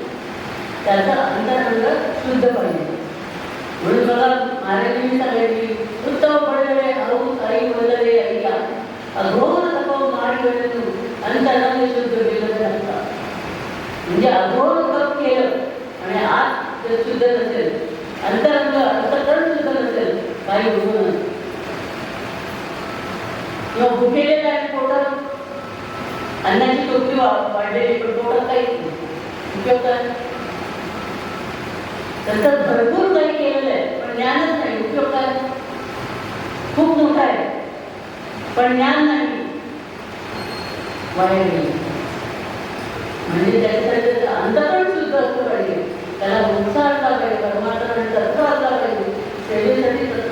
त्याचं अंतरंग शुद्ध पाहिजे. म्हणून बघा महाराजांनी सांगितली उत्तम पडले हौस आई बोलले ऐका अघोर तप मारी तू अंतरंग शुद्ध केलं नसता. म्हणजे अघोर तप केलं आणि आत जर शुद्ध नसेल, अंतरंग अंतःकरण शुद्ध नसेल, काही होऊ नसतं. किंवा भुकेले काय पोटात अन्नाची टोपली वाढलेली पण पोटात काही उपयोग काय. तसंच भरपूर काही केलेलं आहे पण ज्ञानच नाही, उपयोग काय. खूप मोठा आहे पण ज्ञान नाही, वाया गेलं. म्हणजे त्याच्यासाठी अंत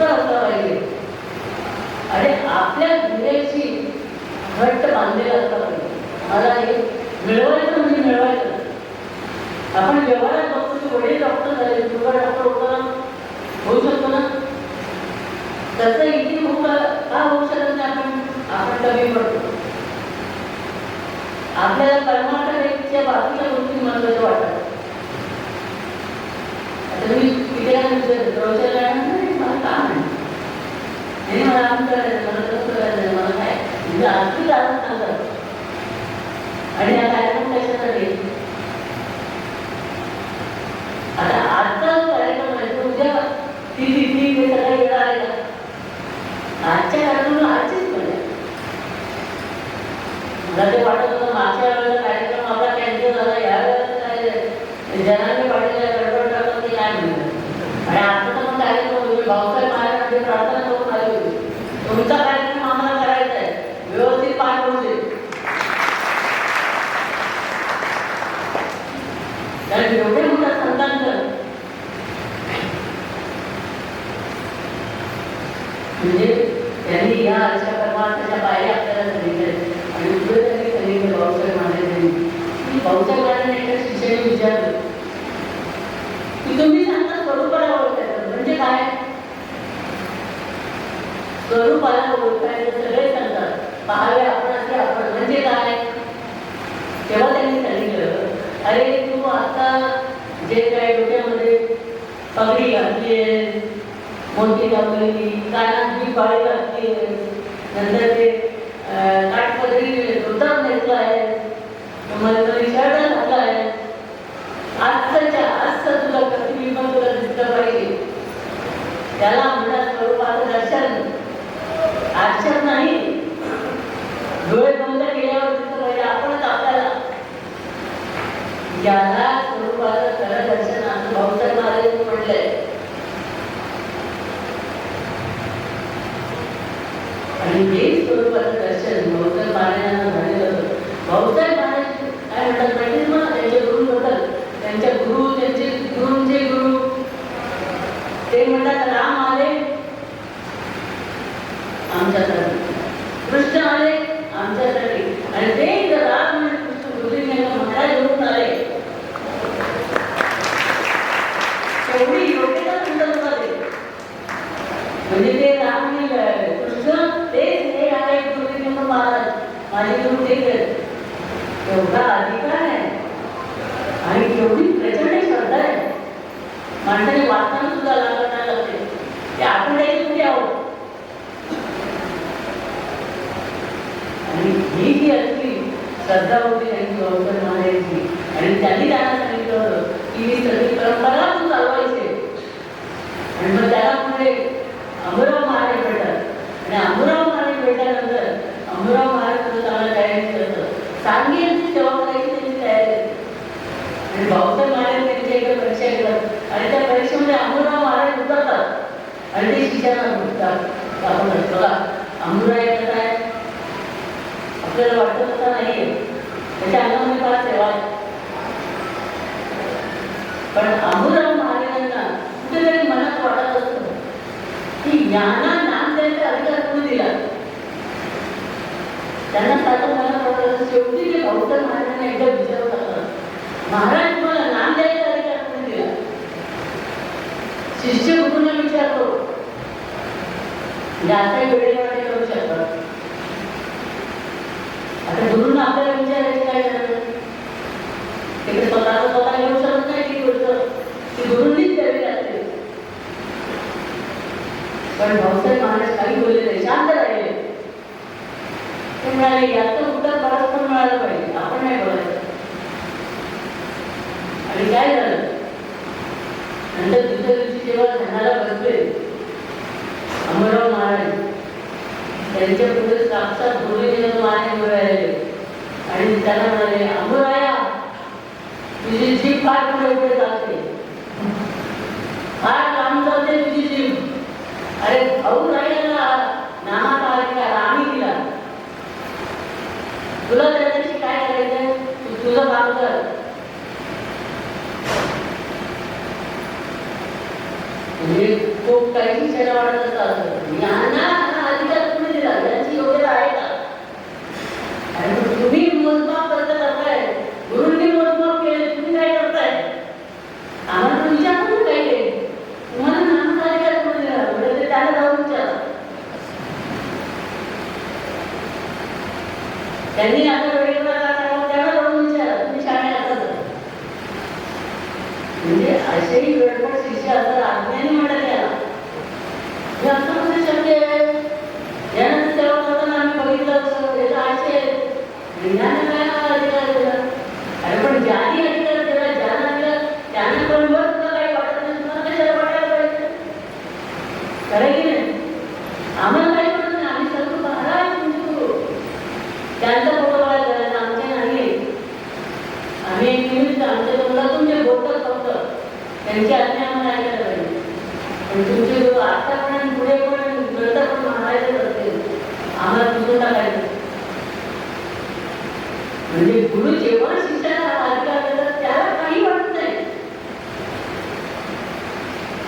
बरोबर असला पाहिजे आणि आपल्या ध्येयाशी घट्ट बांधलेला असला पाहिजे. मला हे मिळवायचं म्हणजे मिळवायचं. आपण व्यवहारात बघतो की वडील डॉक्टर झाले, तुझा डॉक्टर होता होऊ शकतो ना, तसं इथे का होऊ शकत नाही. आपण कमी पडतो. आपल्याला परमार्थाच्या बाकीच्या गोष्टी महत्वाच्या वाटतात. आता मी तिथे मला काम आहे, मला आम करायचं, मला कसं करायचं, मला काय म्हणजे आजची कारण सांगतात. आणि हा कार्यक्रम कशासाठी, आता आजचा कार्यक्रम आहे उद्या ती तिथी हे सगळं वेळा आहे का? आजच्या कार्यक्रमाला आजचीच मजा. मला ते वाटत होतं मागच्या वेळेला कार्यक्रम आपला कॅन्सल झाला, या वेळेला काय जनाने पाठीला गडबड टाकत ते काय म्हणतात. आणि आजचा पण कार्यक्रम भाऊसाहेब महाराजांची प्रार्थना करून आली होती, तुमचा कार्यक्रम आम्हाला करायचा आहे, व्यवस्थित पार पडू दे. कारण एवढे मोठ्या संतांचं म्हणजे त्यांनी या अशा परमार्थाच्या पायऱ्या आपल्याला सांगितल्या. आणि पुढे त्यांनी सांगितलं भाऊसाहेब महाराजांनी की भाऊसाहेब महाराजांनी एका शिष्याने विचारलं की तुम्ही सांगता स्वरूपाला ओळखायचं म्हणजे काय? स्वरूपाला ओळखायचं सगळे सांगतात, पाहावे आपण असे आपण म्हणजे काय? तेव्हा त्यांनी सांगितलं, अरे तू आता जे काय डोक्यामध्ये पगडी घातली आहे, मोठी घातली, कानात जी पाळी घातली आहे, नंतर ते काठपदरी धोतर नेसला आहे, शर्ट घातला आहे, आजचं तुला प्रतिबिंब तुला दिसलं पाहिजे, त्याला म्हणतात स्वरूपाचं दर्शन. आश्चर्य नाही, डोळे बंद केल्यावर दिसलं पाहिजे आपणच आपल्याला. ज्याला स्वरूपाचं खरं दर्शन असं भाऊसाहेब महाराजांनी म्हटलंय. आणि हे स्वरूपाचं दर्शन भाऊसाहेब महाराजांना झालेलं होतं. भाऊसाहेब महाराज काय म्हणतात माहिती मग त्यांच्या गुरुबद्दल, त्यांच्या गुरु, त्यांचे गुरुंचे गुरु ते म्हणतात राम आले आमच्यासाठी, कृष्ण आले आमच्यासाठी, आणि ते जर राम आणि कृष्ण गुरुजींना म्हटला घेऊन आले, तेवढी योग्यता सुंदर होते. म्हणजे ते राम आणि कृष्ण तेच हे आले गुरुजींना महाराज माझे गुरु तेच आहेत. एवढा अधिकार आहे आणि एवढी प्रचंड श्रद्धा आहे. माणसाने वाचताना सुद्धा लागणार लागते ते आपण त्याची कुठे आहोत. आणि ही जी असली श्रद्धा होती त्यांची भाऊसाहेब महाराजांची, आणि त्यांनी त्यांना सांगितलं होतं की ही सगळी परंपरा तू चालवायची. आणि मग त्याला पुढे अंबुराव महाराज भेटतात. आणि अंबुराव महाराज भेटल्यानंतर अंबुराव महाराज सुद्धा चांगला तयारी करतं, सांगेल सेवा करायची त्यांची तयारी असते. आणि भाऊसाहेब महाराज त्यांच्या एका परीक्षा घेतात आणि त्या परीक्षेमध्ये अंबुराव महाराज उतरतात आणि ते शिष्याला भेटतात. आपण बघा अंबुराव कसं आहे, आपल्याला वाटत तसा नाहीये, त्याच्या अंगामध्ये फार सेवा आहे. पण अंबुराव महाराजांना कुठेतरी मनात वाटत असतं की यांना नाम द्यायचा अधिकार कोणी दिला. त्यांना साधं मनात वाटत असतं. शेवटी ते भाऊसाहेब महाराजांना एकदा विचारत असतात, महाराज तुम्हाला नाम द्यायचा अधिकार कोणी दिला? शिष्य गुरुंना विचारतो, असाही वेळेवाटे करू शकतात. आता गुरुंना आपल्याला विचारायची काय गरज आहे? तिकडे स्वतः येऊ शकत नाही ती गोष्ट, ती गुरुंनीच द्यावी लागते. पण भाऊसाहेब महाराज काही बोलले नाही, शांत राहिले. ते म्हणाले याचं उत्तर परस्पर मिळालं पाहिजे, आपण नाही बोलायचं. आणि काय झालं, नंतर दुसऱ्या दिवशी जेव्हा ध्यानाला बसले अंबुराव महाराज, त्यांच्या पुढे साक्षात गुरुजींना माने राहिले आणि त्याला म्हणाले, अंबुराया तुझी जीभ फार पुढे पुढे जाते, फार काम चालते तुझी जीभ. अरे भाऊ राहिला नामाचा अधिकार आम्ही दिला, तुला त्याच्याशी काय करायचंय, तू तुझं काम कर. म्हणजे खूप काही शिक्षण वाढत असतं यांना अधिकार तुम्ही दिला यांची योग्यता आहे का? आणि तुम्ही मोजमाप करताय, गुरुंनी मोजमाप केले, तुम्ही काय करताय? आम्हाला तर विचारून काय केले तुम्हाला नामाचा अधिकार कोणी दिला म्हणजे त्याला जाऊन विचारा. त्यांनी आता वेळेवर त्याला जाऊन विचारा तुम्ही शाळेत असतात म्हणजे असेही वेळपट शिष्य असतात आज्ञाने म्हणतात त्याला हे असं कसं शक्य आहे. यानंतर तेव्हा करताना आम्ही बघितलं त्याचा आशय ज्ञानाला काय अधिकार दिला. अरे पण ज्याने अधिकार दिला ज्यांना दिला त्यांना पण वर तुला काही वाटत नाही तुम्हाला कशाला वाटायला पाहिजे खरं की नाही. आम्हाला काही वाटत नाही आम्ही सर्व महाराज तुमचे गुरु त्यांचा फोटो बघायला करायचा आमचे नाही. आम्ही एक निमित्त आमच्या तोंडातून जे बोलतात फक्त त्यांची आज्ञा आम्हाला ऐकायला पाहिजे. पण तुमचे गुरु आतापर्यंत पुढे पण नंतर पण म्हणायचेच असतील आम्हाला तुझं टाकायचं. म्हणजे गुरु जेव्हा शिष्याला अधिकार देतात त्याला काही वाटत नाही.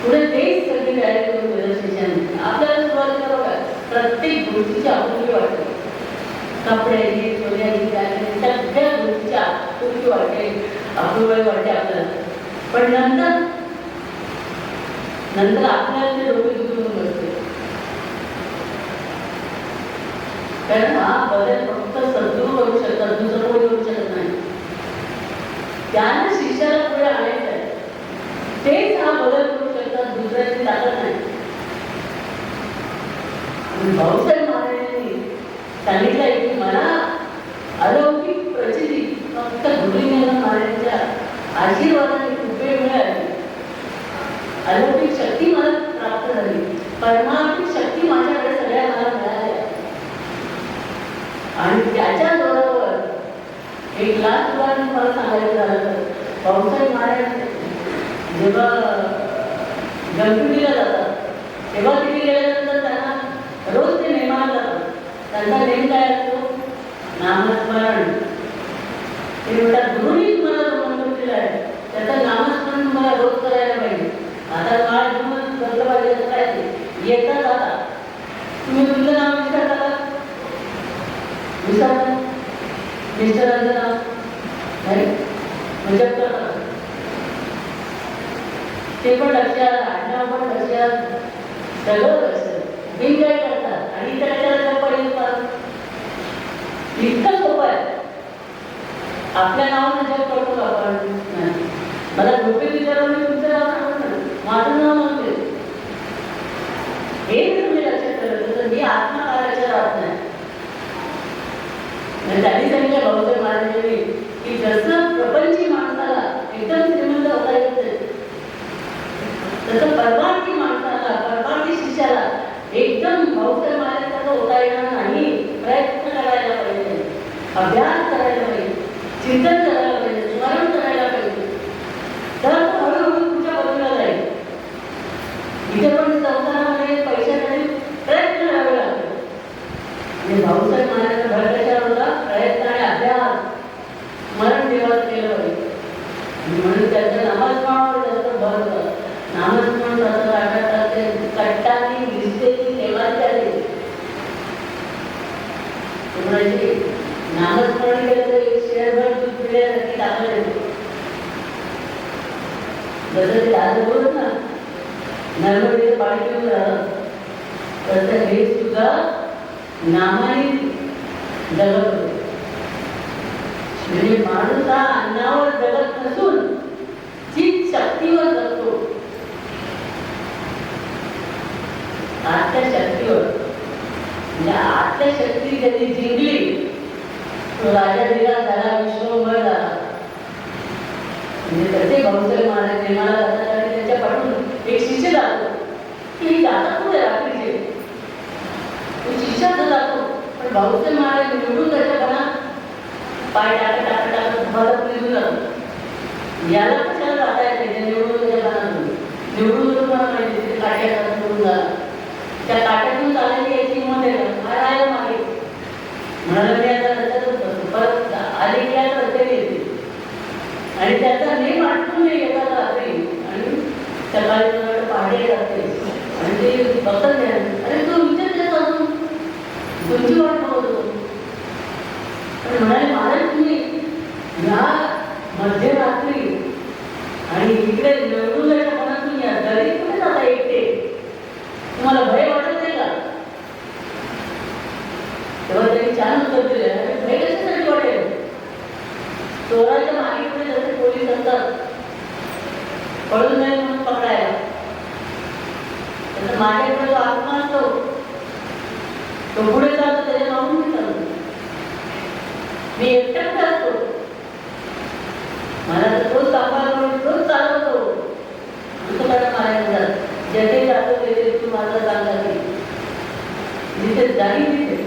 पुढे तेच सगळी तयारी करून देतात शिष्याने. आपल्याला सुरुवातीला बघा प्रत्येक गोष्टीची आपुलकी वाटते. कपड्याची सोन्याची सगळ्या गोष्टीची आपुलकी वाटते आपुलकी वाटते आपल्याला. पण नंतर आपल्याला ते डोके दुखून बसते. कारण हा बदल फक्त सद्गुरू करू शकतात दुसरं कोणी करू शकत नाही. त्यांना शिष्याला पुढे आणायचं आहे तेच हा बदल करू शकतात दुसऱ्याची ताकद नाही. भाऊसाहेब महाराजांनी सांगितलंय की मला अलौकिक प्रचिती फक्त गुरुलिंगानंद महाराजांच्या आशीर्वादाने कृपे मिळाली. अलौकिक शक्ती मला प्राप्त झाली. परमार्थिक शक्ती माझ्याकडे सगळ्या मला मिळाल्या. आणि त्याच्या जोरावर एक लाख उदाहरण मला सांगायचं झालं तर भाऊसाहेब महाराज जेव्हा गणपतीला जातात तेव्हा तिथे गेल्यानंतर त्यांना रोज ते नेमान जातात. त्यांचा नेम काय असतो? नामस्मरण. ते म्हणतात गुरुनी तुम्हाला जो मंत्र दिला आहे त्याचं नामस्मरण तुम्हाला रोज करायला पाहिजे. आता काळ घेऊन करलं पाहिजे असं काय ते येतात. आता तुम्ही तुमचं नाव विसरता का? विसरता मिस्टरांचं नाव नाही म्हणजे करतात ते पण लक्षात आडनाव पण लक्षात सगळं लक्षात बिन काय करतात आणि त्याच्याला पर्यंत इतकं सोपं आहे. आपल्या नावानं जग करतो का आपण? मला झोपे विचारून मी तुमचं नाव सांगत नाही माझं नाव म्हणते हे तुम्ही लक्षात ठेवलं तर मी आत्मा का लक्षात राहत नाही. त्यांनी सांगितलं भाऊसाहेब महाराजांनी की जसं प्रपंची माणसाला एकदम श्रीमंत होता येत तसं परमार्थी माणसाला परमार्थी शिष्याला एकदम भाऊसाहेब महाराजांचा होता येणार नाही. प्रयत्न करायला पाहिजे, अभ्यास करायला पाहिजे, चिंतन करायला पाहिजे, स्मरण करायला पाहिजे. तर हळूहळू तुमच्या बाजूला जाईल. इथे पण संसारामध्ये पैशासाठी प्रयत्न करावे लागतो. आणि भाऊसाहेब महाराजांचा भर कशावर होता? प्रयत्न आणि अभ्यास स्मरण देवाचं केलं पाहिजे. म्हणून त्यांच्या नामस्मरणावर जास्त भर होता. नामस्मरण कसं राहतात ते कट्टानी निष्ठेची सेवा झाली. नामस्मरण केलं तर एक शेअरभर दूध पिण्यासाठी टाकलं येतो. जसं ते आज बोलत ना नर्मदेचं पाणी पिऊन राहतं तसं हे सुद्धा नामाने जगत होते. म्हणजे माणूस हा अन्नावर जगत नसून चित शक्तीवर जगतो. आतल्या शक्तीवर म्हणजे आतल्या शक्ती त्यांनी जिंकली तो राजा दिला झाला विश्वंभर झाला. म्हणजे तसे भाऊसाहेब महाराज नेमाला जातात आणि त्यांच्या पाठून एक शिष्य जातो की जातात पुढे रात्रीचे तो शिष्याचा जातो. पण भाऊसाहेब महाराज निवडून त्याच्या मनात पाय टाकत टाकत टाकत भरत निघून जातो. याला कशाला जाता येते निवडून त्याच्या मनातून निवडून तुम्हाला माहिती काट्यात निवडून झाला. त्या काट्यातून चालली याची हिंमत आहे का? राहायला मागे म्हणाला मी आता रस्त्यातच बसतो. परत आले की आता रस्त्याने येते आणि त्याचा नेम आठवून येतात रात्री आणि सकाळी पहाटे जाते. आणि ते बघतात नाही. अरे तू विचारते अजून तुमची वाट बघतो. पण म्हणाले महाराज तुम्ही या मध्यरात्री आणि इकडे नवरुजाच्या मनातून या घरी कुठे जाता एकटे, तुम्हाला भय वाटत नाही का? तेव्हा त्यांनी छान उत्तर दिलं, भय कशासाठी वाटेल? चोराच्या मागे पुढे जसे पोलीस असतात पळून नाही म्हणून पकडायला, तसं माझ्याकडे जो आत्मा असतो तो पुढे जातो, त्याच्या मागून मी चालतो. मी एकट्याकडे असतो, मला तर तोच सांभाळ करून तोच चालवतो. असं मला मारायला जेथे जातो तेथे तू माझा चांगला नाही, जिथे जाई तिथे.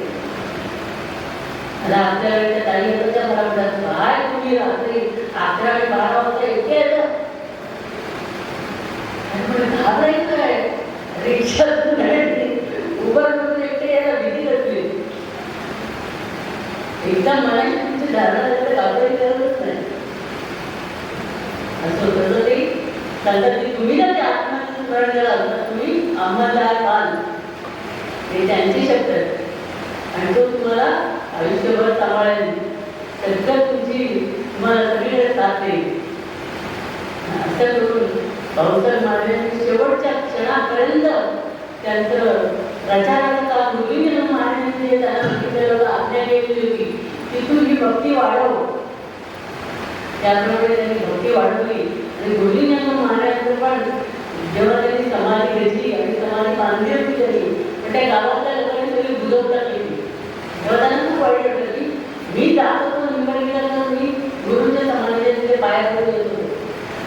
आता आपल्या वेळेच्या ताई होत्या, मला म्हणतात काय तुम्ही रात्री 11 आणि 12 वाजता इतके येतं, घाबरायचं काय? रिक्षातून उभं करून एकटे यायला भीती असली. एकदा मनाची तुमची धारणा तर घाबरायची गरजच नाही. असं तसं ते सांगतात की तुम्ही ना ते आत्म्याचं स्मरण कराल तर तुम्ही अंमलदार व्हाल, हे त्यांचे शब्द आहेत. आणि तो तुम्हाला आयुष्यभर सांभाळेल, सगळं तुम्हाला सगळीकडे साथ देईल. असं करून भाऊसाहेब महाराजांनी शेवटच्या क्षणापर्यंत त्यांचं प्रचाराचं काम मुरलीधर महाराजांनी त्यांना सांगितलेलं आज्ञा केलेली होती की तू ही भक्ती वाढव. त्याप्रमाणे त्यांनी भक्ती वाढवली. आणि मुरलीधर महाराजांचं पण जेव्हा त्यांनी समाधी घेतली आणि समाधी बांधली होती त्यांनी, पण त्या गावातल्या लोकांनी सगळी बुजवता केली. तेव्हा त्यांना खूप वाईट वाटलं की मी जात होतो निंबळगीला, तर मी गुरुच्या समाधीच्या तिथे पाया पडून येत होतो,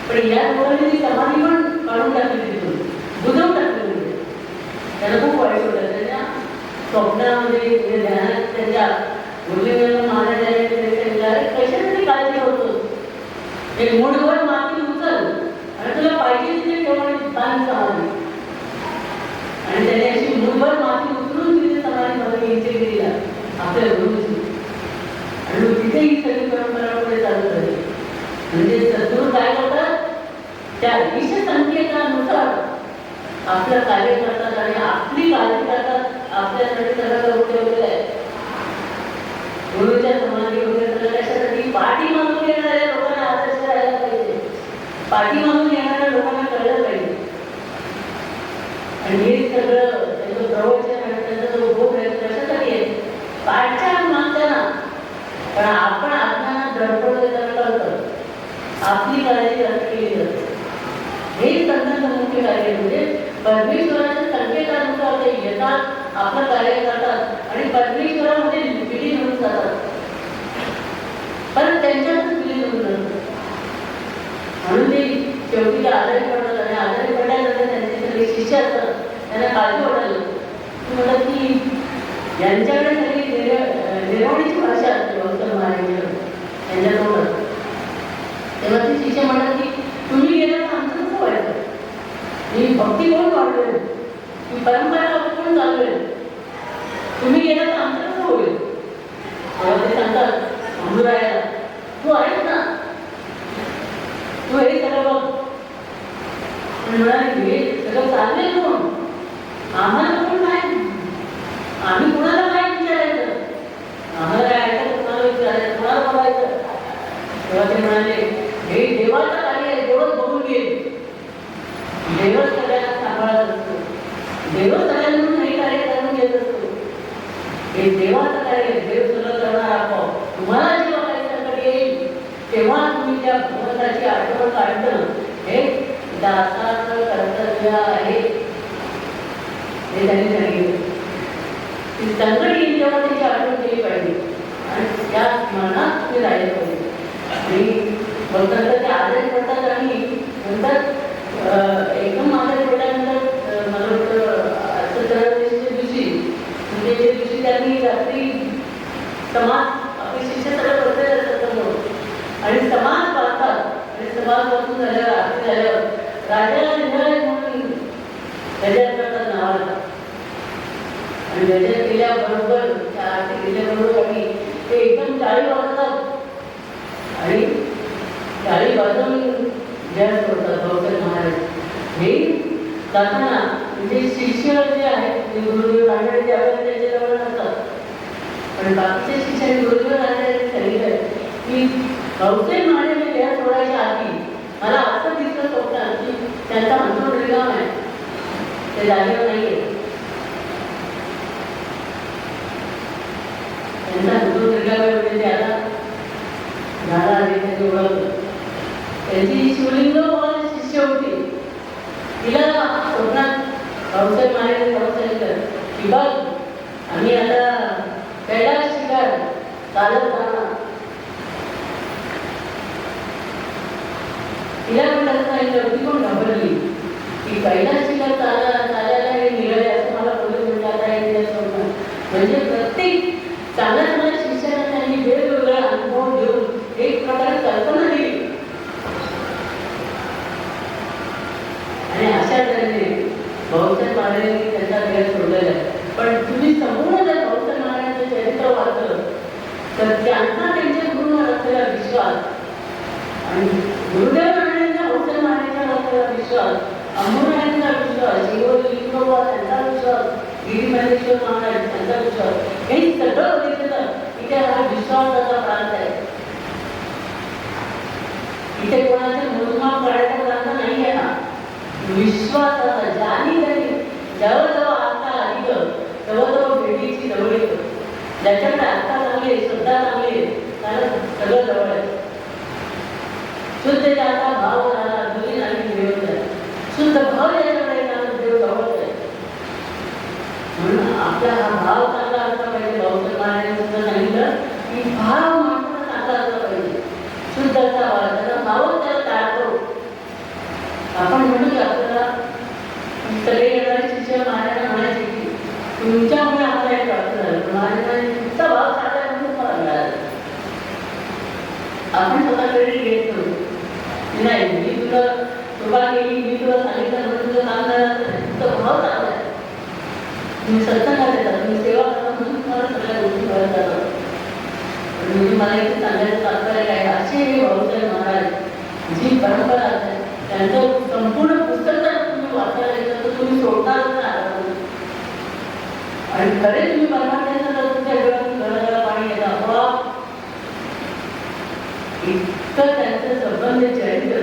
पण या लोकांनी ती समाधी पण काढून टाकली, तिथून बुजवून टाकली. त्यांना खूप वाईट होतं. त्यांच्या स्वप्नामध्ये ध्यानात त्यांच्या मुरलीधर महाराजांनी कशासाठी काळजी होतो, एक मूठभर माती उचल आणि तुला पाहिजे तिथे ठेवून बांध समाधी. आणि त्याने अशी मूठभर माती उचलून तिथे समाधी मध्ये इथे दिला आपल्या गुरुची. आणि तिथे ही सगळी परंपरा पुढे चालू झाली. म्हणजे सद्गुरू काय करतात, त्या विष संकेतानुसार आपलं कार्य करतात आणि आपली काळजी करतात. आपल्यासाठी सगळं करून ठेवलेलं आहे. गुरुच्या समाधी वगैरे कशासाठी, पाठी मागून येणाऱ्या लोकांना आदर्श राहायला पाहिजे, पाठी मागून येणाऱ्या लोकांना कळलं पाहिजे. आणि हे सगळं त्यांचं प्रवचन आणि त्यांचा जो भोग आहे कशासाठी आहे, पाठच्या मागताना. पण आपण आत्म्यांना धडपड देताना कळतं, आपली काळजी केली जाते. हे संतांचं मुख्य कार्य. म्हणजे परमेश्वराच्या संकेतानुसार ते येतात, आपलं कार्य करतात आणि परमेश्वरामध्ये विलीन होऊन जातात. पण त्यांच्यातच विलीन होऊन जातात. म्हणून ते शेवटी ते आजारी पडतात. आणि आजारी पडल्यानंतर त्यांचे सगळे शिष्य असतात, त्यांना काळजी वाटायला म्हणतात की यांच्याकडे सगळी निरवणीची भाषा असते भाऊसाहेब महाराजांच्या त्यांच्या तोंडात. तेव्हा ते शिष्य म्हणतात की तुम्ही गेलं तर आमचं कसं व्हायचं, ही भक्ती कोण वाढवेल, ही परंपरा कोण चालवेल, तुम्ही गेला तर आमचं कसं होईल. तेव्हा ते सांगतात अमृरायाला, तू आहेस ना, तू हे सगळं बघ. म्हणाले हे सगळं चाललंय कोण, आम्हाला कोण नाही, आम्ही कुणाला काय विचारायचं, आम्हाला काय ऐकायचं, कुणाला विचारायचं, कुणाला बघायचं. तेव्हा ते म्हणाले हे देवाचं कार्य आहे, देवच बघून घे. देवच सगळ्यांना सांभाळत असतो, देवच सगळ्यांना हे कार्य करून घेत असतो. हे देवाचं कार्य, देव सगळं करणार आपोआप. तुम्हाला जेव्हा काही संकट येईल तेव्हा तुम्ही त्या भगवंताची आठवण काढणं हे दासाचं कर्तव्य आहे, हे त्यांनी सांगितलं. संकट येईल तेव्हा त्याची आठवण केली पाहिजे आणि त्या मनात तुम्ही राहिले पाहिजे. आणि भक्तांना ते आदर करतात आणि नंतर एकदम आदर पडल्यानंतर मला वाटतं सत्तराव्या दिवशी त्यांनी रात्री समाज आपले शिष्य सगळं बसलेले असतात समोर आणि समाज पाहतात. आणि समाज बसून झाल्यावर आरती झाल्यावर राजाला निघाले म्हणून गजर करतात नावाला. आणि गजर केल्याबरोबर त्या आरती केल्याबरोबर आणि ते एकदम टाळी वाजतात आणि टाळी वाजवून जय करतात भाऊसाहेब महाराज. हे जाताना म्हणजे शिष्य जे आहेत गुरुदेव रानडे ते आपल्याला त्यांच्याजवळ नसतात, पण बाकीचे शिष्य गुरुदेव रानडे सांगितलं की भाऊसाहेब महाराजांनी वेळा सोडायच्या आधी मला असं दिसलं स्वप्नात की त्यांचा अंतर रिकाम आहे, ते जागेवर नाहीये. त्यांचा अंतर रिकाम आहे म्हणजे ते आता झाला आहे त्याची ओळख. त्यांची शिवलिंग शिष्य होती, तिला स्वप्नात भाऊसाहेब महाराजांनी सांगितलं की बघ आम्ही आता कैलास शिखर चालत जाणार. तिला पण त्याचं सांगितलं, ती पण घाबरली की कैलास शिखर चालायला हे निघाले असं मला बोलून म्हणतात आहे तिला स्वप्न. म्हणजे प्रत्येक चांगल्या चांगल्या शिष्याला त्यांनी वेगवेगळा अनुभव देऊन एक प्रकारे कल्पना दिली आणि अशा तऱ्हेने भाऊसाहेब महाराजांनी त्यांचा वेळ सोडलेला आहे. पण तुम्ही संपूर्ण जर भाऊसाहेब महाराजांचं चरित्र वाचलं तर त्यांना त्यांच्या गुरुवर असलेला विश्वास आणि गुरुदेव रानडेंचा भाऊसाहेब महाराजांचा असलेला विश्वास, अंबुरायांचा विश्वास, शिवलिंगोबा त्यांचा विश्वास, गिरीमल्लेश्वर महाराज त्यांचा विश्वास, हे सगळं बघितलं इथे हा विश्वासाचा प्रांत आहे. इथे कोणाचे मोजमाप करायचा प्रांत नाही आहे. हा विश्वासाचा ज्याने त्यांनी जेव्हा आता आलं तेव्हा भेटीची जवळ येतो. ज्याच्याकडे आता चांगले श्रद्धा चांगली त्याला सगळं जवळ आहे. शुद्ध ज्याचा भाव झाला दुरी नाही देव आहे. शुद्ध भाव ज्याच्याकडे देव जवळच आहे. म्हणून आपला हा भाव चांगला असला पाहिजे. भाऊसाहेब महाराजांनी सांगितलं की भाव मात्र चांगला असला पाहिजे. शुद्ध असा भाव त्याचा भाव त्याला टाळतो. आपण म्हणू की आपल्याला सगळे येणारे शिष्य महाराजांना म्हणायचे की तुमच्यामुळे आपल्याला एक प्राप्त झालं. महाराजांनी तुमचा भाव चांगला म्हणून मला मिळाला. आपण स्वतः क्रेडिट घेत नव्हतो. नाही मी तुला कृपा केली, मी तुला सांगितलं म्हणून तुझं काम झालं नाही. तुमचा भाव चांगला आहे. तुम्ही सत्संगात येतात, तुम्ही सेवा करता म्हणून तुम्हाला सगळ्या गोष्टी कळत जातात. म्हणजे मला इथे सांगायचं तात्पर्य काय, असे हे भाऊसाहेब महाराज जी परंपरा आहे त्यांचं संपूर्ण पुस्तक जर तुम्ही वाचायला गेलं तर तुम्ही सोडणारच नाही. आणि खरे तुम्ही परमात्म्याचं तर तुमच्या घराला पाणी येतं आपोआप. इतकं त्यांचं संबंध चरित्र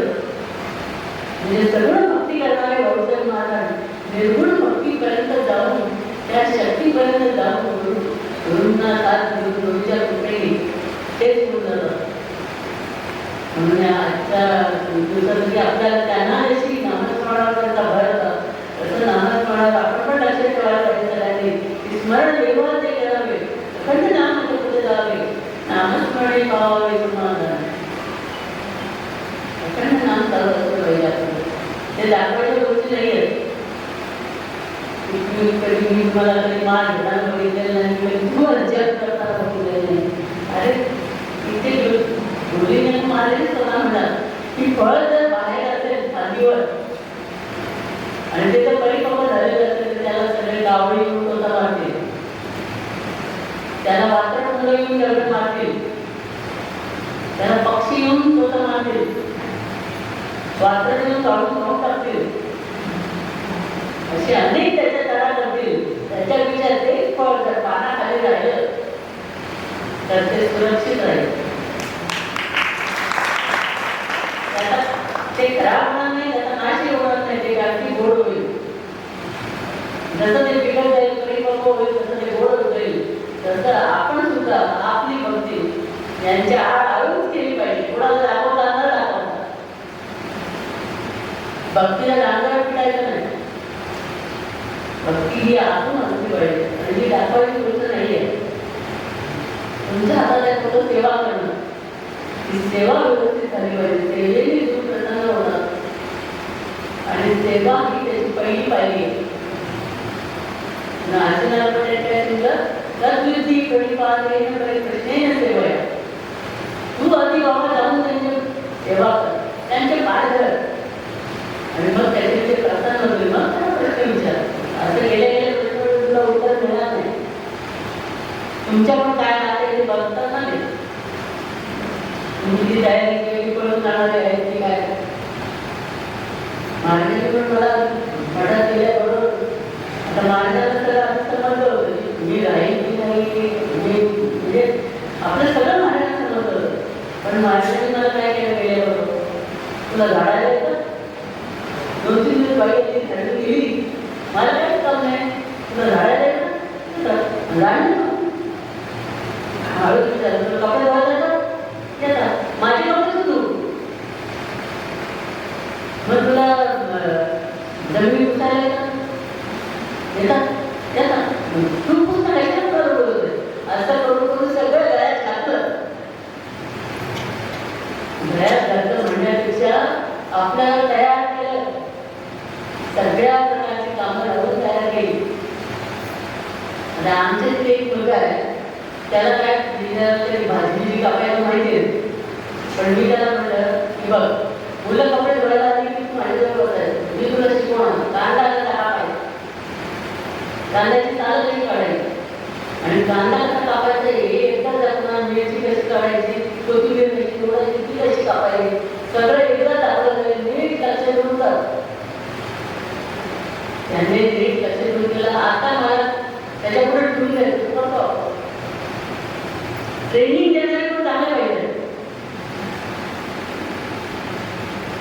म्हणजे सगळं भक्ती करणारे भाऊसाहेब महाराज निर्गुण भक्तीपर्यंत जाऊन त्या शक्तीपर्यंत जाऊन गुरूंना साथ देऊन गुरुच्या कृपेने तेच होऊन जातात. म्हणून आजच्या दिवसात आपल्याला त्यांना जशी नामस्मरणावर त्यांचा भर होता तसं नामस्मरणावर आपण पण लक्ष ठेवायला पाहिजे सगळ्यांनी की स्मरण देवाला ते करावे, अखंड नाम पुढे जावे, नामस्मरणे पावावे तुम्हाला अखंड नाम चालू असलं पाहिजे. आपण ते दाखवायच्या गोष्टी नाही आहेत. कधी मी तुम्हाला कधी मान घेताना बघितलेलं नाही, कधी तुम्हाला जप करताना बघितलेलं नाही. अरे इथे गुरुजींनी महाराज स्वतः म्हणतात की फळ जर बाहेर असेल फांदीवर आणि ते जर परिपक्व झालेलं असेल तर त्याला सगळे गावडी येऊन स्वतः मारतील, त्याला वात्रट मुलं येऊन दगड मारतील, त्याला पक्षी येऊन स्वतः मारतील, वात्रट येऊन काढून खाऊन टाकतील, असे अनेक त्याच्या तडा करतील. त्याच्यापेक्षा तेच फळ जर पानाखाली राहिलं तर ते सुरक्षित राहील. ते खराब होणार नाही, त्याचा नाशही होणार नाही, ते अगदी गोड होईल. जसं ते पिकत जाईल परिपक्व होईल तसं ते गोड होईल. तसं आपण सुद्धा आपली भक्ती यांच्या आड आळूच केली पाहिजे. कोणाला दाखवता न दाखवता भक्तीला डांगरा पिटायचं नाही. भक्ती ही आतून असली पाहिजे आणि ही दाखवायची गोष्ट नाही आहे. तुमच्या हातात आहे फक्त सेवा करणं, ही सेवा व्यवस्थित झाली पाहिजे. सेवेने जीव प्रसन्न होणार आणि सेवा ही त्याची पहिली पायरी आहे. नाचनामध्ये काय तुझं तद्विधी परिपालन प्रश्न सेवा आहे. तू आधी बाबा जाऊन त्यांची सेवा कर, त्यांचे पाय धर आणि मग त्याचे प्रसन्न होईल. मग त्याला प्रश्न विचार. असं गेल्या गेल्या प्रश्न तुला उत्तर मिळणार नाही. तुमच्या पण काय नाते ते बघतात ना ते. तुमची तयारी केली पळून जाणारे आहेत की काय. महाराजांनी पण मला मठात गेल्याबरोबर तुला झाडायला येतं? 2-3 दिवस बाई थंडी गेली, मला काहीच काम नाही, तुला झाडायला येतं? हळू तुला कपडे धुवायला येतात? माझे कपडे तू मग तुला जमिनी पुसायला येतात? येतात. तू पुसता कशाला बरोबर होते? असं करून करून सगळं गळ्यात घातलं. गळ्यात घातलं म्हणण्यापेक्षा आपल्याला तयार केलं, सगळ्या प्रकारची कामं लावून तयार केली. आता आमच्या तिथे एक मुलगा आहे, त्याला काय भाजी कापायला माहिती आहे, पण मी त्याला म्हटलं की बघ, मुलं कपडे धुवायला आली की तू माझ्याजवळ बसायचं, मी तुला शिकवणार कांदा कसा कापायचा, कांद्याची साल कशी काढायची आणि कांदा कसा कापायचा हे एकदाच दाखवणार, मिरची कशी काढायची, कोथिंबीर कशी तोडायची, ती कशी कापायची, सगळं एकदा दाखवलं. नीट लक्ष देऊन कर. त्याने नीट लक्ष देऊन केलं. आता मला त्याच्यापुढे ठेवून द्यायचं करतो. ट्रेनिंग त्याच्याकडे पण चांगलं पाहिजे.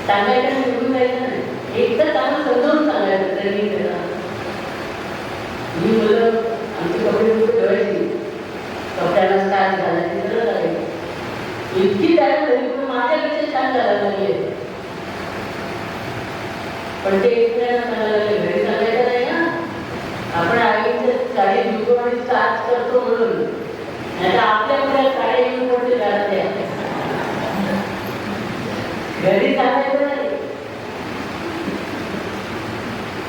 सांगायचं निवडून जायचं नाही, एकदा चांगलं समजावून सांगायचं ट्रेनिंग त्याला. मी मुलं आमची कपडे कुठे ठेवायची, कपड्याला स्टार्च घालायची, सगळं करायचं. इतकी तयार झाली पण माझ्यापेक्षा छान झाला लागले. पण ते एकट्याला सांगायला लागले, घरी सांगायचं नाही ना, आपण आईचं साडी धुतो आणि स्टार्च करतो म्हणून. नाही तर आपल्या मुलाला साडी घेऊन पडते घरात, घरी सांगायचं नाही.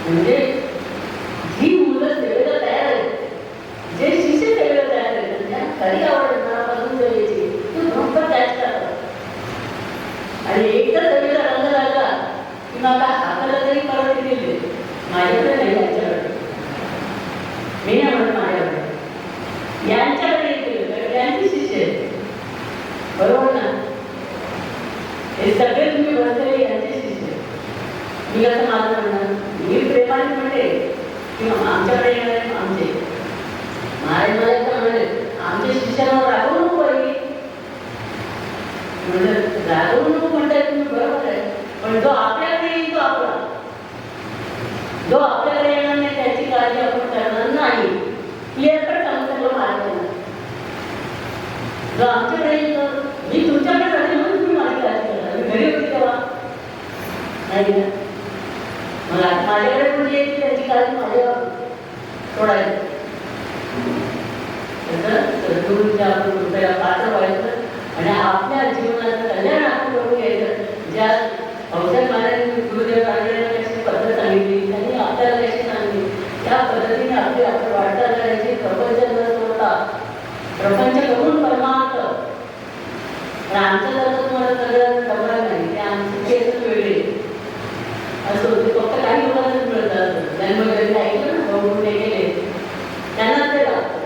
म्हणजे जी मुलं सेवेला तयार आहेत, जे शिष्य सेवेला तयार आहेत, त्यांना खरी आवड मनापासून सेवेची, ते भरपूर त्याच करतात. आणि एकदा सेवेला रंग लागला की मला हाताला तरी परत दिले, माझ्याकडे नाही, यांच्याकडे. मी नाही म्हणत माझ्याकडे, यांच्याकडे केलं, यांचे शिष्य आहेत. बरोबर ना? हे सगळे तुम्ही बसलेले यांचे शिष्य. मी कसं माझं म्हणणार, मी प्रेमाने म्हणते की आमच्याकडे येणारे आमचे महाराज मला एकदा म्हणाले, आमच्या शिष्यावर रागवू नको पाहिजे. म्हणजे रागवू नको म्हणताय तुम्ही, बरोबर आहे, पण जो आपल्याकडे येईल तो आपला, जो आपल्याकडे येणार नाही त्याची काळजी आपण करणार नाही. क्लिअर कट सांगतो महाराजांना. जो आमच्याकडे येईल मी तुमच्याकडे राहिले म्हणून तुम्ही माझी काळजी करणार. मी घरी होती तेव्हा नाही ना, मला माझ्याकडे कोणी येते त्याची काळजी माझ्यावर सोडायचं. तसं सद्गुरूंच्या आपण कृपेला पात्र व्हायचं आणि आपल्या जीवनाचं कल्याण आपण करून घ्यायचं. ज्या औषध महाराजांनी गुरुदेव आपल्याला कशी पद्धत सांगितली, त्यांनी आपल्याला कशी सांगितली, त्या पद्धतीने आपली आपण वाटचाल करायची. प्रपंच न सोडता प्रपंच करून परमार्थ. पण आमचं जर तुम्हाला सगळं जमणार नाही, ते आमची केसच वेगळी असं होते. फक्त काही लोकांनाच मिळतात, जन्मगती ऐकलं ना, बघून गेले त्यांनाच ते लागतं.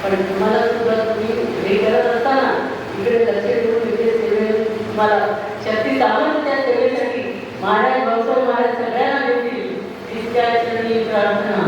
पण तुम्हाला सुद्धा तुम्ही हे करत असताना इकडे लक्ष देऊन इकडे सेवे, तुम्हाला शक्ती सामर्थ्य त्या सेवेसाठी महाराज भाऊसाहेब महाराज सगळ्यांना देतील. तितक्या क्षणी प्रार्थना.